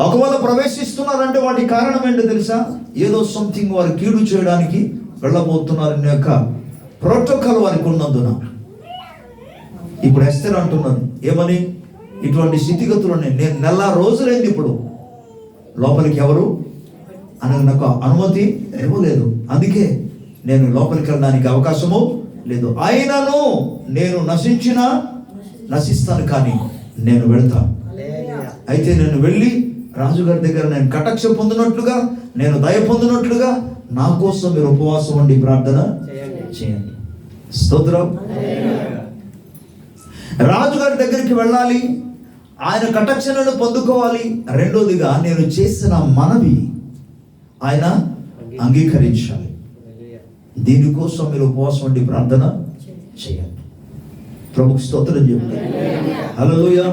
ఒకవేళ ప్రవేశిస్తున్నారంటే వాటి కారణం ఏంటో తెలుసా? ఏదో సంథింగ్ వారు కీడు చేయడానికి వెళ్ళబోతున్నారనే యొక్క ప్రోటోకాల్ వారికి ఉన్నందున. ఇప్పుడు ఎస్తేర్ అంటున్నాను ఏమని? ఇటువంటి స్థితిగతులని నేను 4 రోజులైంది ఇప్పుడు లోపలికి ఎవరు అని నాకు అనుమతి ఇవ్వలేదు, అందుకే నేను లోపలికి వెళ్ళడానికి అవకాశము లేదు. అయినను నేను నశిస్తాను కానీ నేను వెళ్తాను. అయితే నేను వెళ్ళి రాజుగారి దగ్గర నేను కటాక్ష పొందినట్లుగా, నేను దయ పొందినట్లుగా నా కోసం మీరు ఉపవాసం ఉండి ప్రార్థన చేయండి. స్తోత్రం. రాజుగారి దగ్గరికి వెళ్ళాలి, ఆయన కటాక్షలను పొందుకోవాలి. రెండోదిగా నేను చేసిన మనవి ఆయన అంగీకరించాలి. దీనికోసం మీరు ఉపవాసం ఉండి ప్రార్థన చేయండి. ప్రభుకి స్తోత్రం చెప్పండి. హల్లెలూయా.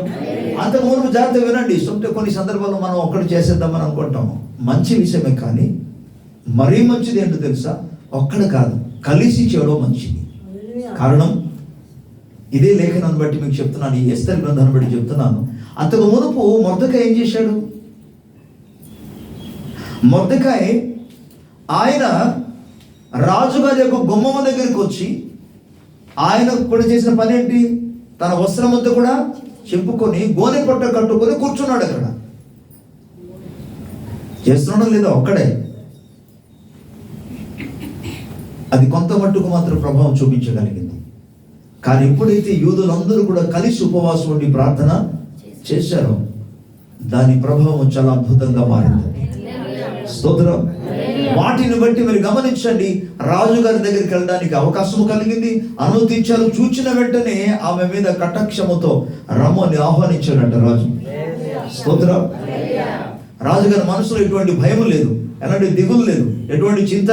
అంతకుముందు జాగ్రత్త వినండి. కొన్ని సందర్భాల్లో మనం ఒక్కటి చేసేద్దామని అనుకుంటాము, మంచి విషయమే. కానీ మరీ మంచిది ఏంటో తెలుసా? ఒక్కడ కాదు, కలిసి చేయడం మంచిది. కారణం ఇదే లేఖనాన్ని బట్టి మీకు చెప్తున్నాను, ఈ ఎస్తేర్ గ్రంథాన్ని బట్టి చెప్తున్నాను. అంతకు మునుపు మొర్దెకాయి ఏం చేశాడు? మొర్దెకాయి ఆయన రాజుగారి యొక్క గుమ్మం దగ్గరికి వచ్చి ఆయన కూడా చేసిన పని ఏంటి? తన వస్త్రమంతా కూడా చెప్పుకొని గోనె పట్ట కట్టుకొని కూర్చున్నాడు. అక్కడ చేస్తున్నాడు లేదా? ఒక్కడే. అది కొంత మట్టుకు మాత్రం ప్రభావం చూపించగలిగింది. కానీ ఎప్పుడైతే యూదులందరూ కూడా కలిసి ఉపవాసం ఉండి ప్రార్థన చేశారో దాని ప్రభావం చాలా అద్భుతంగా మారింది. స్తోత్రం. వాటిని బట్టి మీరు గమనించండి, రాజుగారి దగ్గరికి వెళ్ళడానికి అవకాశం కలిగింది, అనుమతించారు. చూచిన వెంటనే ఆమె మీద కటాక్షముతో రమ్మని ఆహ్వానించాడంట రాజు. స్తోత్రం. రాజుగారి మనసులో ఎటువంటి భయం లేదు, ఎలాంటి దిగులు లేదు, ఎటువంటి చింత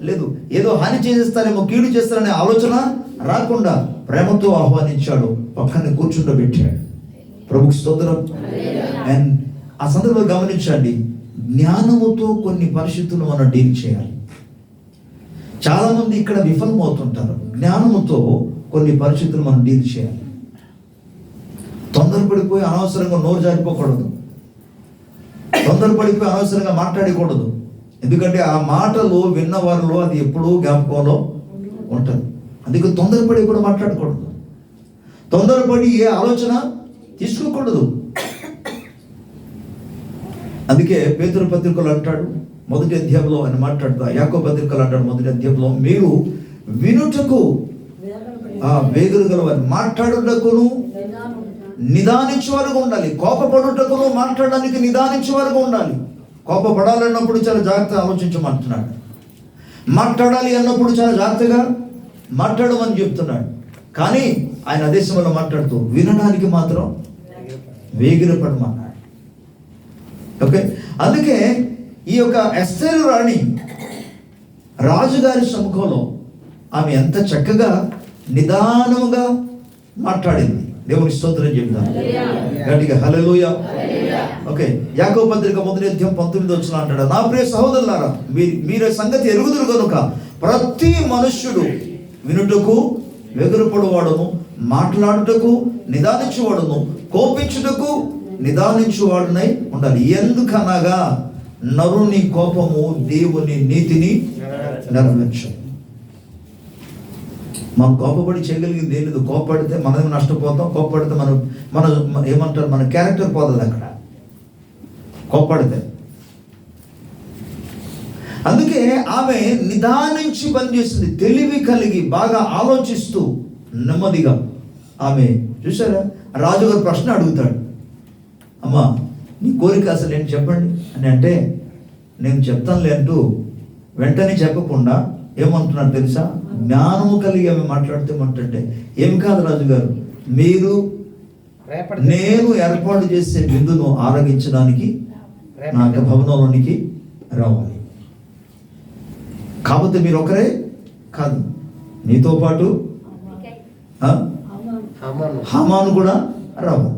లేదు. ఏదో హాని చేసేస్తారేమో, కీడు చేస్తారనే ఆలోచన రాకుండా ప్రేమతో ఆహ్వానించాడు, పక్కనే కూర్చుండబెట్టాడు. ప్రభుకి స్తోత్రం. అండ్ ఆ సందర్భంలో గమనించండి, జ్ఞానముతో కొన్ని పరిస్థితులు మనం డీల్ చేయాలి. చాలా మంది ఇక్కడ విఫలమవుతుంటారు. జ్ఞానముతో కొన్ని పరిస్థితులు మనం డీల్ చేయాలి. తొందరపడిపోయి అనవసరంగా నోరు జారిపోకూడదు, తొందరపడిపోయి అనవసరంగా మాట్లాడకూడదు. ఎందుకంటే ఆ మాటలు విన్నవారిలో అది ఎప్పుడూ జ్ఞాపకంలో ఉంటుంది. అందుకే తొందరపడి కూడా మాట్లాడకూడదు, తొందరపడి ఏ ఆలోచన తీసుకోకూడదు. అందుకే పేతురు పత్రికలు అంటాడు, మొదటి అధ్యాయంలో ఆయన మాట్లాడుతూ యాకోబు పత్రికలో అంటాడు మొదటి అధ్యాయంలో, మీరు వినుటకు వేగులు గలవారు, మాట్లాడుటకును నిదానించేవారుగా ఉండాలి. కోపపడుటకును మాట్లాడడానికి నిదానించేవారుగా ఉండాలి. కోపపడాలన్నప్పుడు చాలా జాగ్రత్తగా ఆలోచించమంటున్నాడు. మాట్లాడాలి అన్నప్పుడు చాలా జాగ్రత్తగా మాట్లాడమని చెప్తున్నాడు. కానీ ఆయన అదే సమయంలో మాట్లాడుతూ వినడానికి మాత్రం వేగిరపడమన్నాడు. ఓకే, అందుకే ఈ యొక్క ఎస్తేరు రాణి రాజుగారి సముఖంలో ఆమె ఎంత చక్కగా నిదానంగా మాట్లాడింది. దేవుని స్తోత్రం చెప్తాను గట్టిగా హల్లెలూయా. ఓకే, యాకోబు పత్రిక మొదటి అధ్యాయం 19 అంటాడు, నా ప్రియ సహోదరులారా, మీరే సంగతి ఎరుగుదురు కనుక ప్రతి మనుష్యుడు వినుటకు వెగురుపడువాడును, మాట్లాడుటకు నిదానించువాడును, కోపించుటకు నిదానించువాడునై ఉండాలి. ఎందుకనగా నరుని కోపము దేవుని నీతిని నెరవేర్చదు. మనం కోపపడి చేయగలిగింది ఏం లేదు. కోపడితే మనం నష్టపోతాం. కోపడితే మన ఏమంటారు, మన క్యారెక్టర్ పోతుంది అక్కడ కోపడితే. అందుకే ఆమె నిదానించి పనిచేస్తుంది, తెలివి కలిగి బాగా ఆలోచిస్తూ నెమ్మదిగా. ఆమె చూసారా, రాజుగారు ప్రశ్న అడుగుతాడు, అమ్మా నీ కోరిక అసలు ఏంటి చెప్పండి అని అంటే, నేను చెప్తానులే అంటూ వెంటనే చెప్పకుండా ఏమంటున్నాడు తెలుసా, జ్ఞానము కలిగి ఆమె మాట్లాడితే ఏం కాదు రాజుగారు, మీరు నేను ఏర్పాటు చేసే విందును ఆరగించడానికి నా భవనంలోనికి రావాలి. కాకపోతే మీరు ఒకరే కాదు, నీతో పాటు హామాను కూడా రావాలి.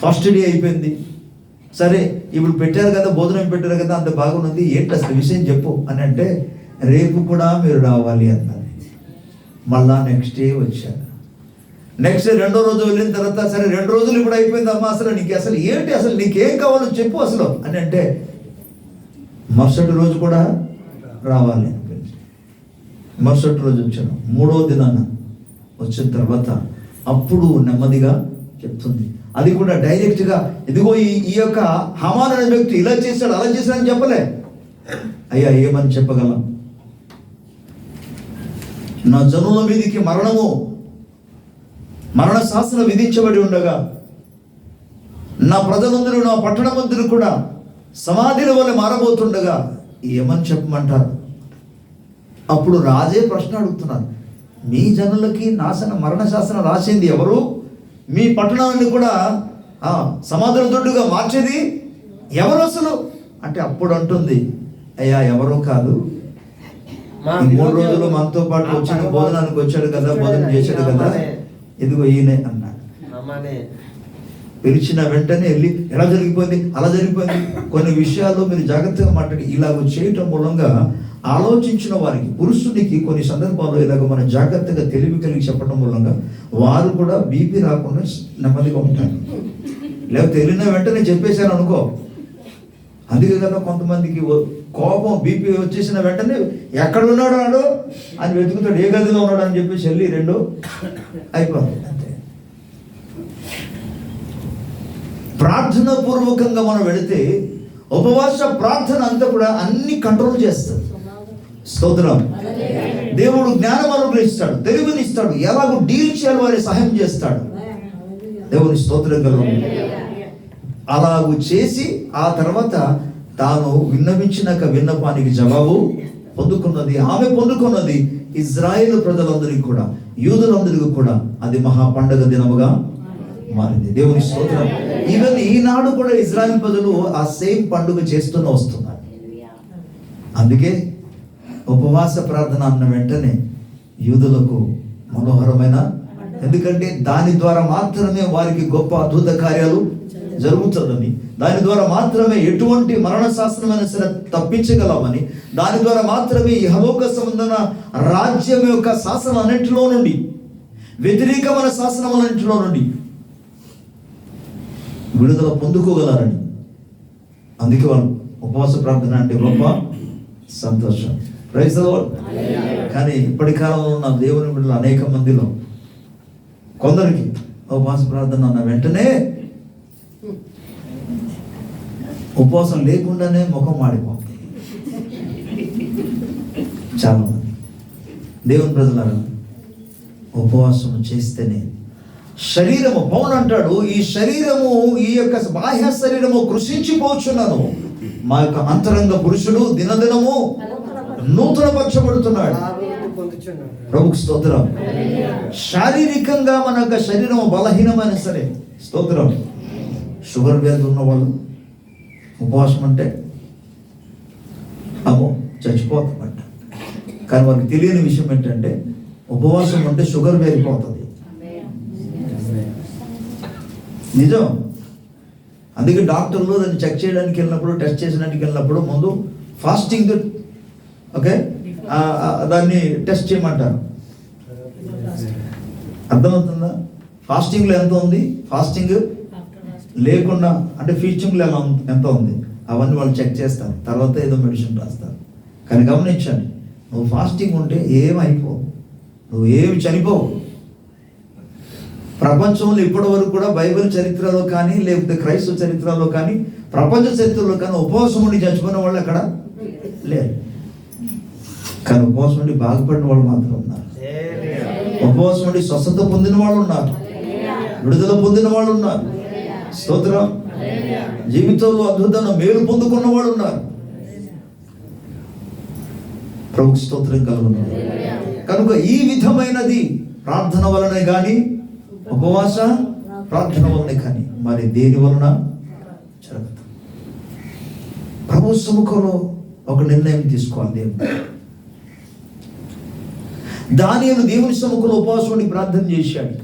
ఫస్ట్ డే అయిపోయింది, సరే ఇప్పుడు పెట్టారు కదా, భోజనం పెట్టారు కదా, అంత బాగున్నది, ఏంటి అసలు విషయం చెప్పు అని అంటే, రేపు కూడా మీరు రావాలి అన్నారు. మళ్ళా నెక్స్ట్ డే వచ్చారు. నెక్స్ట్ డే రెండో రోజు వెళ్ళిన తర్వాత, సరే 2 రోజులు ఇప్పుడు అయిపోయింది అమ్మా, అసలు నీకు అసలు ఏంటి, అసలు నీకేం కావాలో చెప్పు అసలు అని అంటే, మరుసటి రోజు కూడా రావాలి అనిపించి మరుసటి రోజు వచ్చాను. 3వ దినాన వచ్చిన తర్వాత అప్పుడు నెమ్మదిగా చెప్తుంది. అది కూడా డైరెక్ట్గా, ఇదిగో ఈ యొక్క హమాన్ అనే వ్యక్తి ఇలా చేశాడు అలా చేశాడని చెప్పలే. అయ్యా ఏమని చెప్పగలం, నా జనుల మీదికి మరణ శాసనం విధించబడి ఉండగా, నా ప్రజలందరూ నా పట్టణమందరూ కూడా సమాధిల వల్ల మారబోతుండగా ఏమని చెప్పమంటారు? అప్పుడు రాజే ప్రశ్న అడుగుతున్నారు, మీ జనులకి మరణ శాసనం రాసింది ఎవరు? మీ పట్టణాన్ని కూడా సమాధుల దొడ్డుగా మార్చేది ఎవరు అసలు అంటే, అప్పుడు అంటుంది, అయ్యా ఎవరో కాదు, 3 రోజులు మనతో పాటు వచ్చిన భోజనానికి వచ్చాడు కదా, భోజనం చేశాడు కదా, ఇదిగో ఈయనే అన్నాడు. పిలిచిన వెంటనే వెళ్ళి ఎలా జరిగిపోయింది అలా జరిగిపోయింది. కొన్ని విషయాలు మీరు జాగ్రత్తగా మాట్లాడి ఇలాగ చేయటం మూలంగా ఆలోచించిన వారికి, పురుషునికి కొన్ని సందర్భాల్లో ఇలాగ మనం జాగ్రత్తగా తెలివి కలిగి చెప్పడం మూలంగా వారు కూడా బీపీ రాకుండా నెమ్మదిగా ఉంటారు. లేకపోతే వెళ్ళిన వెంటనే చెప్పేశాను అనుకో, అందుకే కదా కొంతమందికి కోపం బీపీ వచ్చేసిన వెంటనే ఎక్కడ ఉన్నాడు వాడు అని వెతుకుతాడు, ఏ గదిలో ఉన్నాడు అని చెప్పేసి వెళ్ళి 2 అయిపోతుంది అంతే. ప్రార్థన పూర్వకంగా మనం వెళితే ఉపవాస ప్రార్థన అంతా కూడా అన్ని కంట్రోల్ చేస్తుంది. స్తోత్రం. దేవుడు జ్ఞానం అనుగ్రహిస్తాడు, తెలివినిస్తాడు, ఎలాగో డీల్ చేయాలి వారి సహాయం చేస్తాడు. దేవుని స్తోత్రం కలుగును. అలాగూ చేసి ఆ తర్వాత తాను విన్నవించినాక విన్నపానికి జవాబు పొందుకున్నది. ఆమె పొందుకున్నది ఇజ్రాయేలు ప్రజలందరికీ కూడా, యూదులందరికీ కూడా అది మహా పండగ దినముగా మారింది. దేవుని స్తోత్రం. ఈవెన్ ఈనాడు కూడా ఇజ్రాయేల్ ప్రజలు ఆ సేమ్ పండుగ చేస్తూనే వస్తున్నారు. అందుకే ఉపవాస ప్రార్థన అన్న వెంటనే యూదులకు మనోహరమైన, ఎందుకంటే దాని ద్వారా మాత్రమే వారికి గొప్ప అద్భుత కార్యాలు జరుగుతుందని, దాని ద్వారా మాత్రమే ఎటువంటి మరణ శాసనమైన సరే తప్పించగలమని, దాని ద్వారా మాత్రమే ఇహలోక సంబంధన రాజ్యం యొక్క శాసనం అన్నింటిలో నుండి, వ్యతిరేకమైన శాసనములన్నింటిలో నుండి విడుదల పొందుకోగలరని. అందుకే వాళ్ళు ఉపవాస ప్రార్థన అంటే గొప్ప సంతోషం. Praise the Lord. కానీ ఇప్పటి కాలంలో ఉన్న దేవుని బిడ్డలు అనేక మందిలో కొందరికి ఉపవాస ప్రార్థన అన్న వెంటనే ఉపవాసం లేకుండానే ముఖం మాడిపోతుంది. చాలా మంది దేవుని ప్రజలారా ఉపవాసం చేస్తేనే శరీరము, పౌలు అంటాడు, ఈ శరీరము, ఈ యొక్క బాహ్య శరీరము కృషించిపోచున్నాను, మా యొక్క అంతరంగ పురుషుడు దినదినము నూతనపరచబడుతున్నాడు. ప్రభుకు స్తోత్రం. శారీరకంగా మన యొక్క శరీరం బలహీనమైన సరే, స్తోత్రం. షుగర్ వ్యాధి ఉన్నవాళ్ళు ఉపవాసం అంటే అమ్మో చచ్చిపోతామంట. కానీ వాళ్ళకి తెలియని విషయం ఏంటంటే ఉపవాసం అంటే షుగర్ పెరిగిపోతుంది. నిజం. అందుకే డాక్టర్లు దాన్ని చెక్ చేయడానికి వెళ్ళినప్పుడు, టెస్ట్ చేసడానికి వెళ్ళినప్పుడు ముందు ఫాస్టింగ్, ఓకే, దాన్ని టెస్ట్ చేయమంటారు. అర్థమవుతుందా? ఫాస్టింగ్లో ఎంత ఉంది, ఫాస్టింగ్ లేకుండా అంటే ఫీస్టింగ్లో ఎంత ఉంది, అవన్నీ వాళ్ళు చెక్ చేస్తారు. తర్వాత ఏదో మెడిసిన్ రాస్తారు. కానీ గమనించండి, నువ్వు ఫాస్టింగ్ ఉంటే ఏమైపోవు, నువ్వు ఏమి చనిపోవు. ప్రపంచంలో ఇప్పటి వరకు కూడా బైబిల్ చరిత్రలో కానీ, లేకపోతే క్రైస్తవ చరిత్రలో కానీ, ప్రపంచ చరిత్రలో కానీ ఉపవాసం ఉండి చచ్చిపోయిన వాళ్ళు అక్కడ లేరు. కానీ ఉపవాసం ఉండి బాగుపడిన వాళ్ళు మాత్రం ఉన్నారు. ఉపవాసం ఉండి స్వస్థత పొందిన వాళ్ళు ఉన్నారు, విడుదల పొందిన వాళ్ళు ఉన్నారు. స్తోత్రం. జీవితంలో అద్భుతమైన మేలు పొందుకున్న వాళ్ళు ఉన్నారు. ప్రభుకు స్తోత్రం కలుగును. కనుక ఈ విధమైనది ప్రార్థన వలనే కానీ, ఉపవాస ప్రార్థన వలనే కానీ మరి దేని వలన జరగదు. ప్రభు సముఖంలో ఒక నిర్ణయం తీసుకోవాలి. దేవుడు దానియేలు దేవుని సముఖంలో ఉపవాసం ఉండి ప్రార్థన చేశాడు.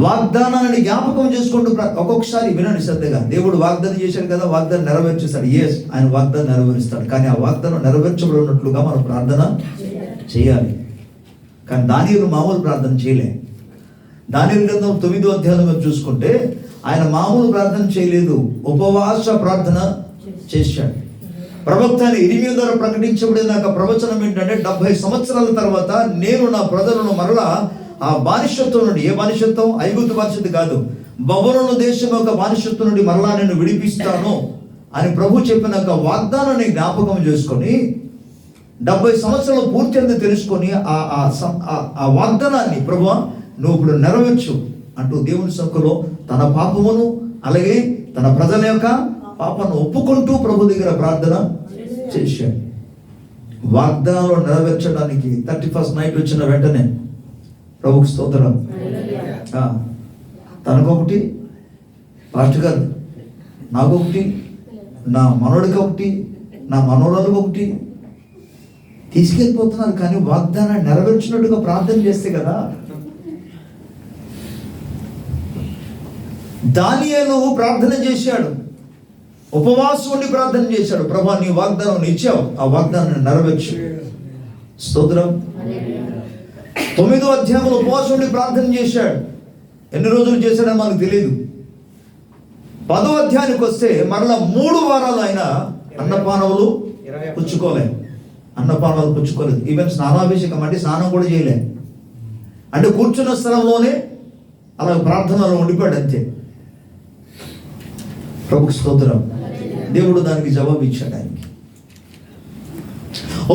వాగ్దానాన్ని జ్ఞాపకం చేసుకుంటూ ఒక్కొక్కసారి వినండి శ్రద్ధగా. దేవుడు వాగ్దానం చేశాడు కదా, వాగ్దానం నెరవేర్చేస్తాడు. ఆయన వాగ్దానం నెరవేరుస్తాడు. కానీ ఆ వాగ్దానం నెరవేర్చబడినట్లుగా మనం ప్రార్థన చేయాలి. కానీ దానియేలు మామూలు ప్రార్థన చేయలే. దానియేలు గ్రంథం 9వ అధ్యాయంలో చూసుకుంటే ఆయన మామూలు ప్రార్థన చేయలేదు, ఉపవాస ప్రార్థన చేశాడు. ప్రవక్త ఇర్మీయా ద్వారా ప్రకటించబడిన ప్రవచనం ఏంటంటే 70 సంవత్సరాల తర్వాత నేను నా ప్రజలను మరలా ఆ బానిసత్వం నుండి, ఏ బానిసత్వం, ఐగుప్తు బానిసత్వం కాదు, బబులోను దేశం యొక్క బానిసత్వం నుండి మరలా నేను విడిపిస్తాను అని ప్రభు చెప్పిన వాగ్దానాన్ని జ్ఞాపకం చేసుకొని 70 సంవత్సరాలు పూర్తి అని తెలుసుకొని ఆ వాగ్దానాన్ని ప్రభువా నువ్వు ఇప్పుడు నెరవేర్చు అంటూ దేవుని సముఖంలో తన పాపమును అలాగే తన ప్రజల యొక్క పాపను ఒప్పుకుంటూ ప్రభు దగ్గర ప్రార్థన చేశాడు. వాగ్దానాలు నెరవేర్చడానికి 31st నైట్ వచ్చిన వెంటనే ప్రభుకి స్తోత్రం. తనకొకటి, పాస్టర్ గారు నాకొకటి, నా మనోడికి ఒకటి, నా మనోరాలకు ఒకటి తీసుకెళ్ళిపోతున్నారు. కానీ వాగ్దానాన్ని నెరవేర్చినట్టుగా ప్రార్థన చేస్తే కదా. దానియేలు ప్రార్థన చేశాడు, ఉపవాసం ఉండి ప్రార్థన చేశాడు. ప్రభా నీ వాగ్దానం ఇచ్చావు, ఆ వాగ్దానాన్ని నెరవేర్చు. స్తోత్రం. 9వ అధ్యాయంలో ఉపవాసం ఉండి ప్రార్థన చేశాడు. ఎన్ని రోజులు చేశాడని మనకు తెలియదు. 10వ అధ్యాయానికి వస్తే మరలా 3 వారాలు ఆయన అన్నపానములు పుచ్చుకోలేదు. అన్నపానాలు పుచ్చుకోలేదు. ఈవెన్ స్నానాభిషేకం అంటే స్నానం కూడా చేయలేదు. అంటే కూర్చున్న స్థలంలోనే అలా ప్రార్థనలో ఉండిపోయాడు అంతే. ప్రభుకు స్తోత్రం. దేవుడు దానికి జవాబు ఇచ్చాడు. ఆయనకి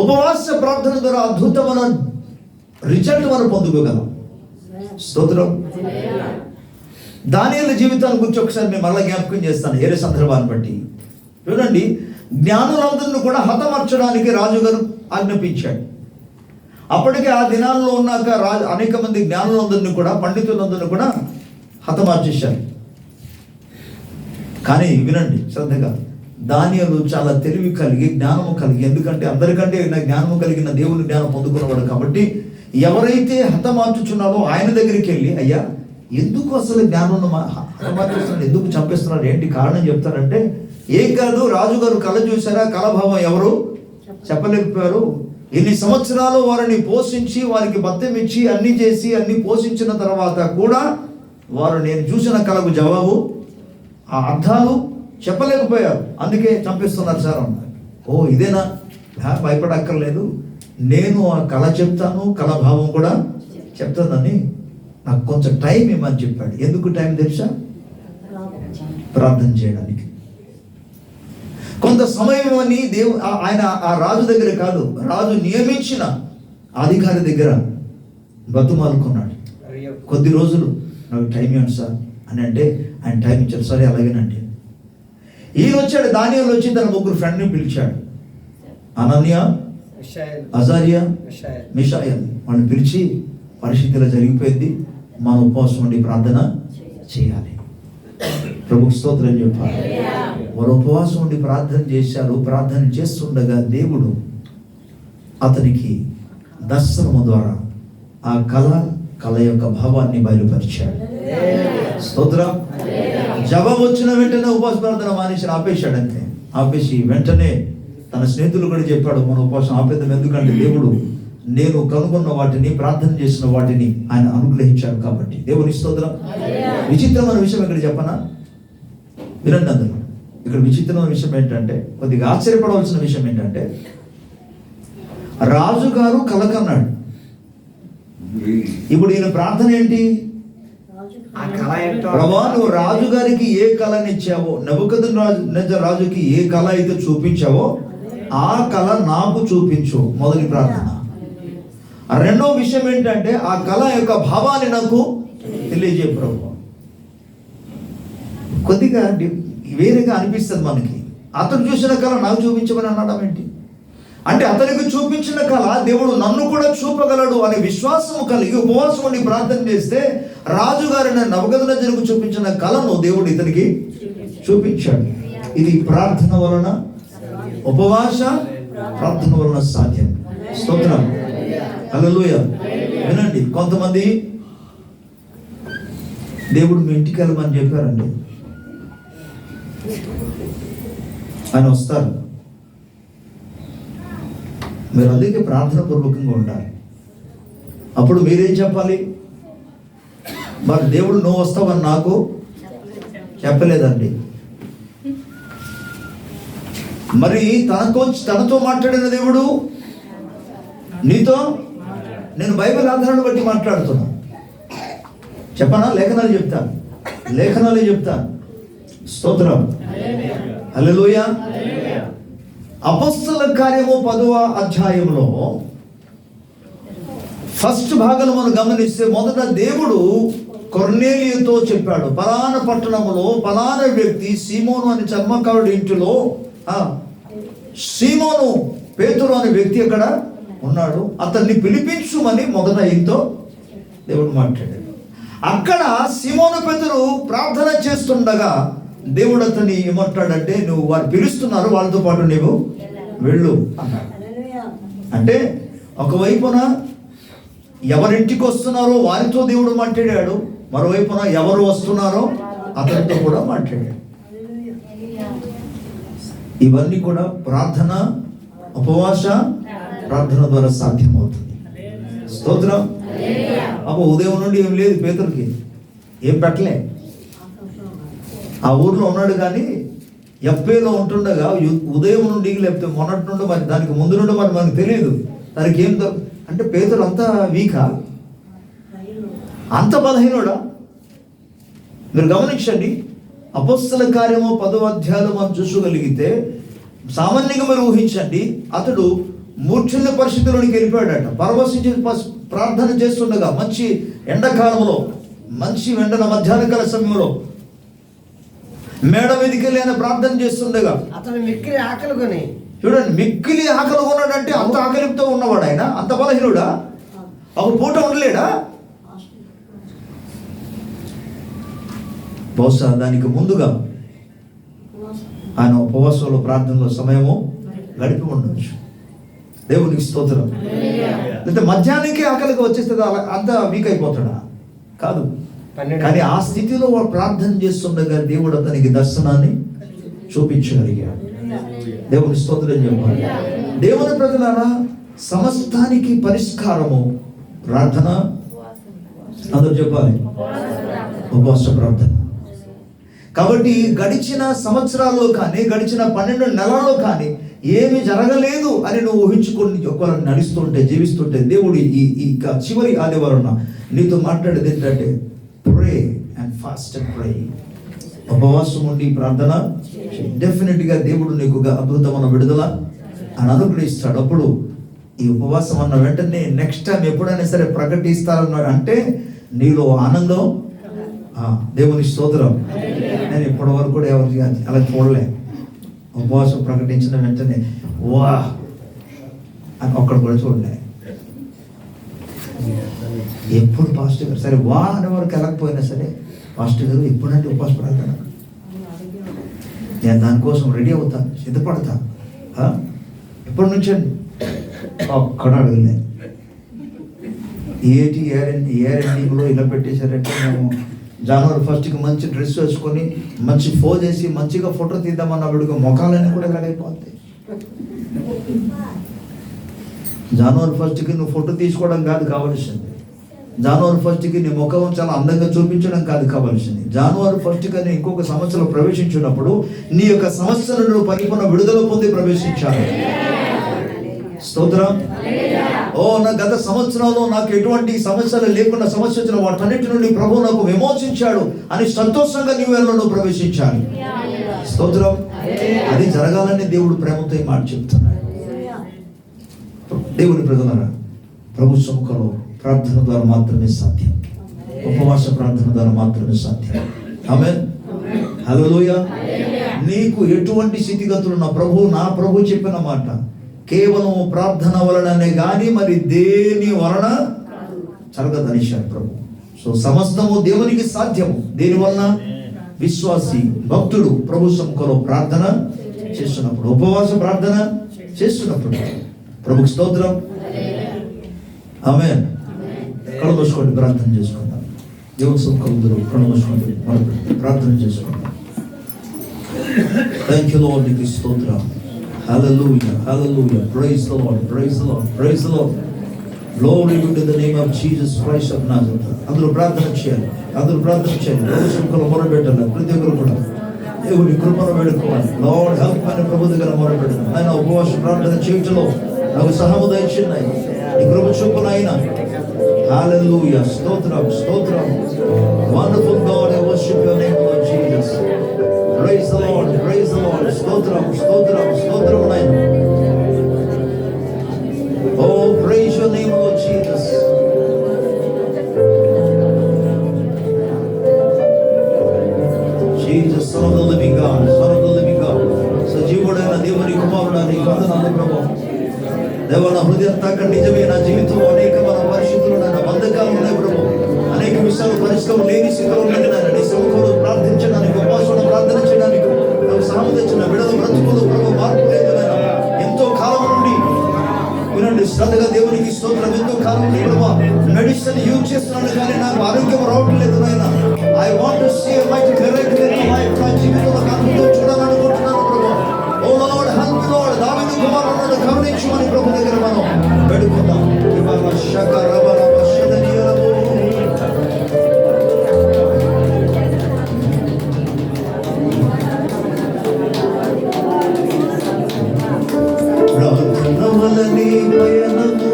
ఉపవాస ప్రార్థన ద్వారా అద్భుతమైన రిజల్ట్ మనం పొందుకోగలం. స్తోత్రం. దానియేలు జీవితాన్ని గురించి ఒకసారి మేము మళ్ళీ జ్ఞాపకం చేస్తాను వేరే సందర్భాన్ని బట్టి. చూడండి, జ్ఞానులందరినీ కూడా హతమార్చడానికి రాజుగారు ఆజ్ఞాపించాడు. అప్పటికే ఆ దినాల్లో ఉన్నాక అనేక మంది జ్ఞానులందరినీ కూడా, పండితులందరినీ కూడా హతమార్చేశారు. కానీ వినండి శ్రద్ధగా, దానియేలు చాలా తెలివి కలిగి, జ్ఞానము కలిగి, ఎందుకంటే అందరికంటే జ్ఞానము కలిగిన దేవుని జ్ఞానం పొందుకున్నవాడు కాబట్టి ఎవరైతే హతమార్చుచున్నారో ఆయన దగ్గరికి వెళ్ళి, అయ్యా ఎందుకు అసలు జ్ఞానం హతమార్చేస్తున్నాడు, ఎందుకు చంపేస్తున్నాడు, ఏంటి కారణం చెప్తారంటే, ఏం కాదు, రాజుగారు కళ చూసారా, కళభావం ఎవరు చెప్పలేకపోయారు. ఇన్ని సంవత్సరాలు వారిని పోషించి, వారికి భత్యం ఇచ్చి, అన్ని చేసి, అన్ని పోషించిన తర్వాత కూడా వారు నేను చూసిన కళకు జవాబు, ఆ అర్థాలు చెప్పలేకపోయారు, అందుకే చంపిస్తున్నారు సార్ అన్నారు. ఓ ఇదేనా, భయపడక్కర్లేదు, నేను ఆ కళ చెప్తాను, కళభావం కూడా చెప్తానని నాకు కొంచెం టైం ఇవ్వమని చెప్పాడు. ఎందుకు టైం తెలుసా? ప్రార్థన చేయడానికి. కొంత సమయం అని ఆయన ఆ రాజు దగ్గర కాదు, రాజు నియమించిన అధికారి దగ్గర బతుమాలుకున్నాడు. కొద్ది రోజులు నాకు టైం ఇవ్వండి సార్ అని అంటే ఆయన టైం ఇచ్చారు. సరే అలాగేనండి. ఈయన వచ్చాడు, దానియేలు వచ్చి తన 3 ఫ్రెండ్ని పిలిచాడు, అనన్య, అజారియా, మిషాయల్. వాళ్ళని పిలిచి పరిస్థితిలో జరిగిపోయింది, మన ఉపవాసం ఉండి ప్రార్థన చేయాలి. ప్రభుకి స్తోత్రం చెప్పాలి. వారు ఉపవాసం ఉండి ప్రార్థన చేశారు. ప్రార్థన చేస్తుండగా దేవుడు అతనికి దర్శనము ద్వారా ఆ కళ యొక్క భావాన్ని బయలుపరిచాడు. స్తోత్రం. జవాబు వచ్చిన వెంటనే ఉపవాస ప్రార్థన మానేసి ఆపేశాడు. అంతే ఆపేసి వెంటనే తన స్నేహితులు కూడా చెప్పాడు, మన ఉపవాసం ఆపేద్దాం, ఎందుకంటే దేవుడు నేను కనుగొన్న వాటిని, ప్రార్థన చేసిన వాటిని ఆయన అనుగ్రహించాడు కాబట్టి. దేవుని స్తోత్రం. విచిత్రమైన విషయం ఇక్కడ చెప్పనా, వినండి అందరూ. ఇక్కడ విచిత్రమైన విషయం ఏంటంటే, కొద్దిగా ఆశ్చర్యపడవలసిన విషయం ఏంటంటే, రాజుగారు కలకన్నాడు. ఇప్పుడు ఈయన ప్రార్థన ఏంటి, ప్రభా నువ్వు రాజుగారికి ఏ కళనిచ్చావో, నెబుకద్నెజర్ రాజుకి ఏ కళ అయితే చూపించావో ఆ కళ నాకు చూపించు, మొదటి ప్రార్థన. రెండో విషయం ఏంటంటే, ఆ కళ యొక్క భావాన్ని నాకు తెలియజే ప్రభు. కొద్దిగా వేరేగా అనిపిస్తుంది మనకి. అతను చూసిన కళ నాకు చూపించమని అనడం ఏంటి అంటే, అతనికి చూపించిన కళ దేవుడు నన్ను కూడా చూపగలడు అనే విశ్వాసం కలిగి ఉపవాసం ఉండి ప్రార్థన చేస్తే, రాజుగారిని నెబుకద్నెజరుకు చూపించిన కళను దేవుడు ఇతనికి చూపించాడు. ఇది ప్రార్థన వలన, ఉపవాస ప్రార్థన వలన సాధ్యం. స్తోత్రం. హల్లెలూయా. వినండి, కొంతమంది దేవుడు మీ ఇంటికి వెళ్ళమని చెప్పారండి, ఆయన వస్తారు. మీరు అందుకే ప్రార్థన పూర్వకంగా ఉండాలి. అప్పుడు మీరేం చెప్పాలి, మరి దేవుడు నువ్వు వస్తావని నాకు చెప్పలేదండి. మరి తనతో మాట్లాడిన దేవుడు నీతో, నేను బైబిల్ ఆధారాన్ని బట్టి మాట్లాడుతున్నా. చెప్పనా? లేఖనాలే చెప్తాను. స్తోత్రం. హల్లెలూయా. అపొస్తలుల కార్యము 10వ అధ్యాయంలో ఫస్ట్ భాగం మనం గమనిస్తే, మొదట దేవుడు కొర్నేలియుతో చెప్పాడు, పలానా పట్టణంలో పలానా వ్యక్తి సీమోను అని చర్మకారుడి ఇంటిలో సీమోను పేతురు అనే వ్యక్తి అక్కడ ఉన్నాడు, అతన్ని పిలిపించుమని మొదట ఆయనతో దేవుడు మాట్లాడాడు. అక్కడ సీమోను పేతురు ప్రార్థన చేస్తుండగా దేవుడు అతన్ని ఏమంటాడంటే, నువ్వు వారు పిలుస్తున్నారు, వాళ్ళతో పాటు నువ్వు వెళ్ళు అన్నాడు. అంటే ఒకవైపున ఎవరింటికి వస్తున్నారో వారితో దేవుడు మాట్లాడాడు, మరోవైపున ఎవరు వస్తున్నారో అతనితో కూడా మాట్లాడాడు. ఇవన్నీ కూడా ప్రార్థన, ఉపవాస ప్రార్థన ద్వారా సాధ్యమవుతుంది. స్తోత్రం. అప్పుడు ఉదయం నుండి ఏం లేదు, పేతురుకి ఏం పెట్టలే. ఆ ఊర్లో ఉన్నాడు కానీ ఎప్పేలో ఉంటుండగా ఉదయం నుండి లేకపోతే మొన్నటి నుండి, మరి దానికి ముందు నుండి మరి మనకు తెలియదు దానికి ఏం అంటే, పేతురు అంత వీకా, అంత బలహీనుడా? మీరు గమనించండి, అపొస్తలుల కార్యము 10వ అధ్యాయం మనం చూసుకోగలిగితే, సామాన్యంగా మీరు ఊహించండి, అతడు మూర్ఛిల్ల పరిస్థితిలోనికి వెళ్ళిపోయాడట. పరవశించి ప్రార్థన చేస్తుండగా, మంచి ఎండాకాలంలో, మంచి ఎండల మధ్యాహ్న కాల సమయంలో మేడ మీదకి వెళ్ళి ఆయన ప్రార్థన చేస్తుండగా అతను మిక్కిలి ఆకలి కొని, చూడండి, మిక్కిలి ఆకలి కొన్నాడంటే అంత ఆకలితో ఉన్నవాడు ఆయన, అంత బలహీనుడా? ఒక పూట ఉండలేడా? బహుశా దానికి ముందుగా ఆయన ఉపవాసంలో ప్రార్థనలో సమయము గడిపి ఉండవచ్చు. దేవునికి స్తోత్రం. లేకపోతే మధ్యాహ్నానికి ఆకలికి వచ్చేస్తే అంత వీక్ అయిపోతాడా? కాదు. కానీ ఆ స్థితిలో వాడు ప్రార్థన చేస్తుండగా దేవుడు అతనికి దర్శనాన్ని చూపించగలిగాడు. దేవుని స్తోత్రం చెప్పాలి. దేవుని ప్రజలారా, సమస్తానికి పరిష్కారము ప్రార్థన. అందరూ చెప్పాలి, ఉపవాస ప్రార్థన. కాబట్టి గడిచిన సంవత్సరాల్లో కానీ, గడిచిన 12 నెలల్లో కానీ ఏమి జరగలేదు అని నువ్వు ఊహించుకొని ఒకవేళ నడుస్తుంటే, జీవిస్తుంటే, దేవుడు ఈ చివరి ఆదివారం నీతో మాట్లాడేది ఏంటంటే, pray and fast and pray. ఉపవాసం ఉండి ప్రార్థన డెఫినెట్గా దేవుడు నీకు అద్భుతమైన విడుదల అని అనుగ్రహిస్తాడు. అప్పుడు ఈ ఉపవాసం అన్న వెంటనే నెక్స్ట్ టైం ఎప్పుడైనా సరే ప్రకటిస్తారన్నాడు అంటే నీలో ఆనందం. దేవుని స్తోత్రం. నేను ఇప్పటి వరకు కూడా ఎవరికి అలా చూడలే. ఉపవాసం ప్రకటించిన వెంటనే వా అని ఒక్కడు కూడా చూడలే. ఎప్పుడు పాస్టర్ గారు సరే వా అనే వరకు వెళ్ళకపోయినా సరే పాస్టర్ గారు ఎప్పుడంటే ఉపవాస ప్రార్థన, నేను దానికోసం రెడీ అవుతాను, సిద్ధపడతాను. ఎప్పటి నుంచి ఒక్కడ అడగలే. ఏరెండింగ్లో ఇలా పెట్టేశారంటే మేము జనవరి 1కి మంచి డ్రెస్ వేసుకొని మంచి ఫోజ్ చేసి మంచిగా ఫోటో తీద్దామన్న విడుగా ముఖాలన్నీ కూడా ఇలాగైపోతాయి. జనవరి 1కి నువ్వు ఫోటో తీసుకోవడం కాదు కావాల్సింది. జనవరి 1కి నీ ముఖం చాలా అందంగా చూపించడం కాదు కావాల్సింది. జనవరి 1కి అని ఇంకొక సంవత్సరం ప్రవేశించినప్పుడు నీ యొక్క సమస్యలను పరిపూర్ణ విడుదల పొంది ప్రవేశించాలి. స్తోత్రం. నా గత సంవత్సరంలో నాకు ఎటువంటి సమస్యలు లేకుండా సమస్య వచ్చిన వాటన్నిటి నుండి ప్రభు నాకు విమోచించాడు అని సంతోషంగా నీ వేళలో ప్రవేశించాలి. స్తోత్రం. అది జరగాలని దేవుడు ప్రేమతో ఈ మాట చెప్తున్నాడు. దేవుని ప్రజలారా, ప్రభు సముఖంలో ప్రార్థన ద్వారా మాత్రమే సాధ్యం. ఉపవాస ప్రార్థన ద్వారా మాత్రమే సాధ్యం. ఆమేన్. హల్లెలూయా. నీకు ఎటువంటి స్థితిగతులు నా ప్రభు చెప్పిన మాట కేవలం ప్రార్థన వలననే కానీ మరి దేని వలన జరగదనిశాడు ప్రభు. సో సమస్తము దేవునికి సాధ్యము. దేని వలన? విశ్వాసి భక్తుడు ప్రభు సముఖంలో ప్రార్థన చేస్తున్నప్పుడు, ఉపవాస ప్రార్థన చేస్తున్నప్పుడు. ప్రభుకి స్తోత్రం. ఆమేన్. కళ్ళు మూసుకోండి, ప్రార్థన చేసుకుందాం. దేవుని సముఖంలో కళ్ళు మూసుకోండి, ప్రార్థన చేసుకుందాం. థ్యాంక్ యూ లార్డ్, నీకు స్తోత్రం. Hallelujah, hallelujah. Praise the Lord, praise the Lord, praise the Lord. Glory be to the name of Jesus Christ of Nazareth. అందరూ ప్రార్థన చేయాలి, అందరూ ప్రార్థన చేయాలి. ప్రభు సముఖంలో మొరపెట్టాలి. ప్రతి ఒక్కరు కూడా దేవుని కృపను వేడుకోవాలి. లార్డ్ హెల్ప్ అని ప్రభు దగ్గర మొరపెట్టాలి. ఆయన ఉపవాస ప్రార్థన చేయటంలో నాకు సహాయం దయచేయండి. నీ కృప చొప్పున ఆయన. Hallelujah. స్తోత్రం, స్తోత్రం. Wonderful God, I worship your name, Lord Jesus. Praise the Lord, praise the Lord. Stotram, stotram, stotram naina. Oh, praise your name, Lord Jesus. Jesus, Son of the living God, Son of the living God. సజీవుడైన దేవుని కుమారుడని వందనాలు ప్రభు. దేవా, నా హృదయం తాకండి. నిజమే, నా జీవితంలో అనేక పరిస్థితులు నా బంధకాలు ఉన్నాయి ప్రభు. అనేక విషయాలు పరిస్థితులు లేని స్థితిలో ఉన్నాయి. నీ సముఖంలో ప్రార్థించడానికి, ఉపవాసంలో ప్రార్థన చేయడానికి నాకు సహాయం తెచ్చిన విడుదల బ్రతుకులు ప్రభు మార్పు లేదు. ఎంతో కాలం నుండి వినండి శ్రద్ధగా దేవునికి స్తోత్రం. ఎంతో కాలం నుండి ప్రభు మెడిసిన్ యూజ్ చేస్తున్నాను కానీ నాకు ఆరోగ్యం రావటం లేదు. నాయన, I want to see a mighty miracle in my life. నా జీవితంలో అద్భుతం చూడాలనుకుంటున్నాను ప్రభు. O Lord, help me Lord. దావీదు కుమారులను కరుణించమని ప్రభు దగ్గర మనం వేడుకుందాం. ఇవాళ షకరబల వషదనియలము ప్రార్థనవలనే పయనము,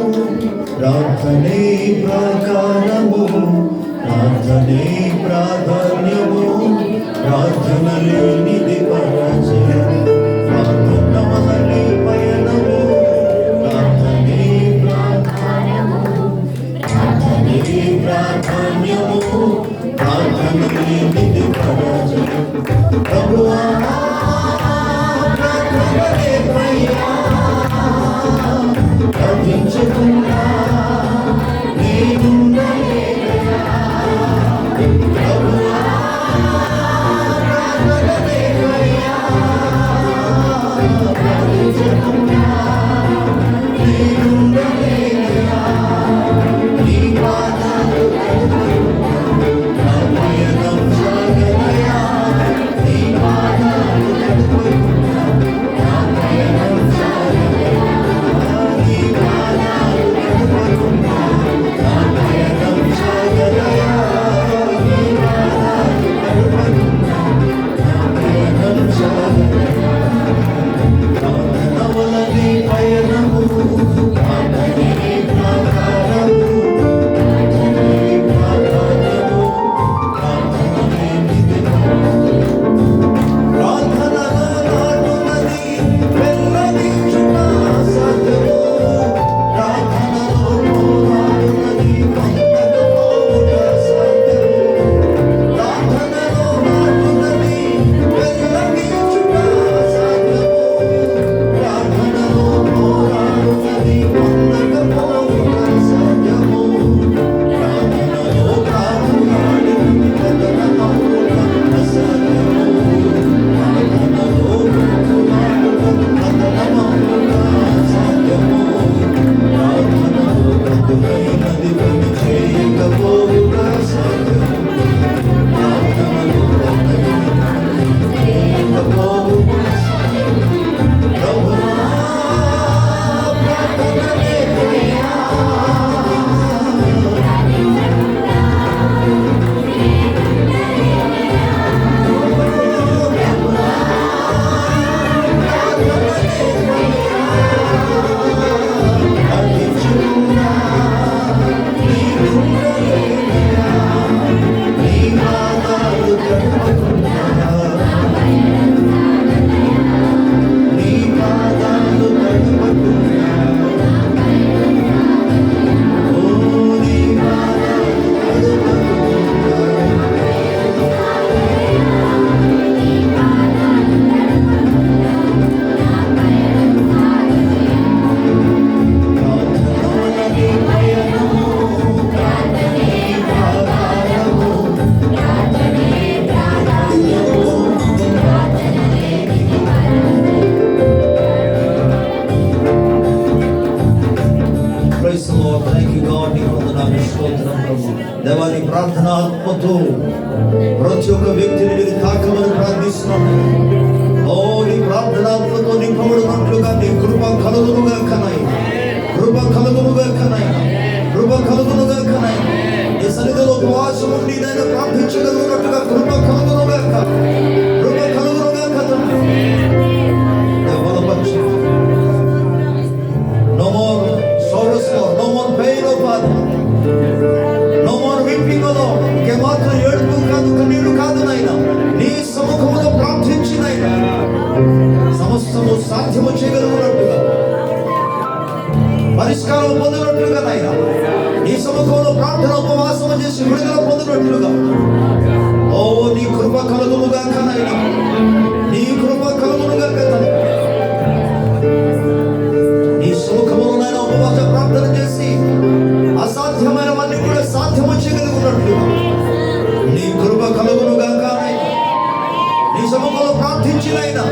ప్రార్థనే ప్రాకారము, ప్రార్థనే ప్రాధాన్యము, ప్రార్థన లేనిది పరాజయం. ప్రార్థనవలనే పయనము, ప్రార్థనే ప్రాకారము, ప్రార్థనే ప్రాధాన్యము, ప్రార్థన లేనిది పరాజయం. ప్రభువా ప్రార్థనలే పయనము, ప్రార్థించకుండా నేనుండలేనయ్యా. ప్రభువా ప్రార్థనలే పయనము, ప్రార్థించకుండా నేనుండలేనయ్యా. నీ పాదాలు నా పయనం సాగనయ్యా. నీ ఆత్మతో ప్రతి ఒక్క వ్యక్తిని మీరు తాకమని ప్రార్థిస్తున్నాను. ఓ నీ ప్రార్థనాత్మతో నింపబడినట్లుగా నీ కృప కలుగునుగా కనాయి, కృప కలుగునుగా కనాయి, కృప కలుగునుగా కనాయి. నీ సన్నిధిలో ఉపవాసం ఉండి నేను ప్రార్థించగలుగునట్టుగా కృప కలుగునుగా, కృప కలుగునుగా కనాయి. బలపరచు. No more sorrows, no more pain, oh Father. No more weeping alone. కేమాత్రం ఏడుపు కాదు, కన్నీరు కాదు నాయన. నీ సముఖములో ప్రార్థించి నాయన సమస్తము సాధ్యము చేయగలుగునట్టుగా, పరిష్కారం పొందినట్లుగా నాయన నీ సముఖంలో ప్రార్థన ఉపవాసము చేసి విడుదల పొందినట్లుగా ఓ నీ కృప కలుగునుగా నాయన, నీ కృప కలుగునుగా కదా. నీ సముఖములో నాయన ఉపవాస ప్రార్థన చేసి అసాధ్యమైనవన్నీ కూడా సాధ్యము చేయగలుగునట్లుగా నీ కృప కలుగునుగా నాయన. నీ సముఖంలో ప్రార్థించినైనా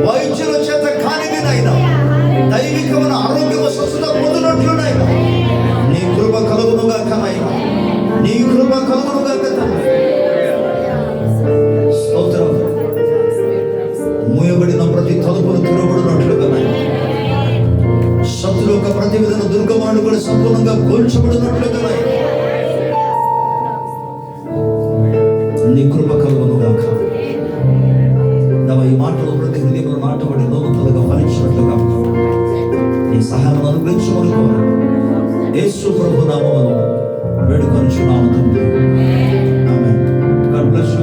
వైద్యుల చేత కానిదినైనా దైవికమైన ఆరోగ్యము స్వస్థత పొందినట్లునైనా నీ కృప కలుగునుగా నాయన, నీ కృప కలుగునుగా కదా. స్తోత్రం. మూయబడిన ప్రతి తలుపులు తెరవబడినట్లుగా నాయన, శత్రు యొక్క ప్రతి విధంగా దుర్గమాడు కూడా సంపూర్ణంగా కూల్చబడినట్లుగా నాయన నీ కృప కలుగునుగా. ఈ మాటలు ప్రతి హృదయంలో నాటబడి నూతనగా ఫలించినట్లుగా నీ సహాయం అనుగ్రహించమని కోరు. యేసు ప్రభు నామములో వేడుకొనుచున్నాము తండ్రి. ఆమేన్. God bless you.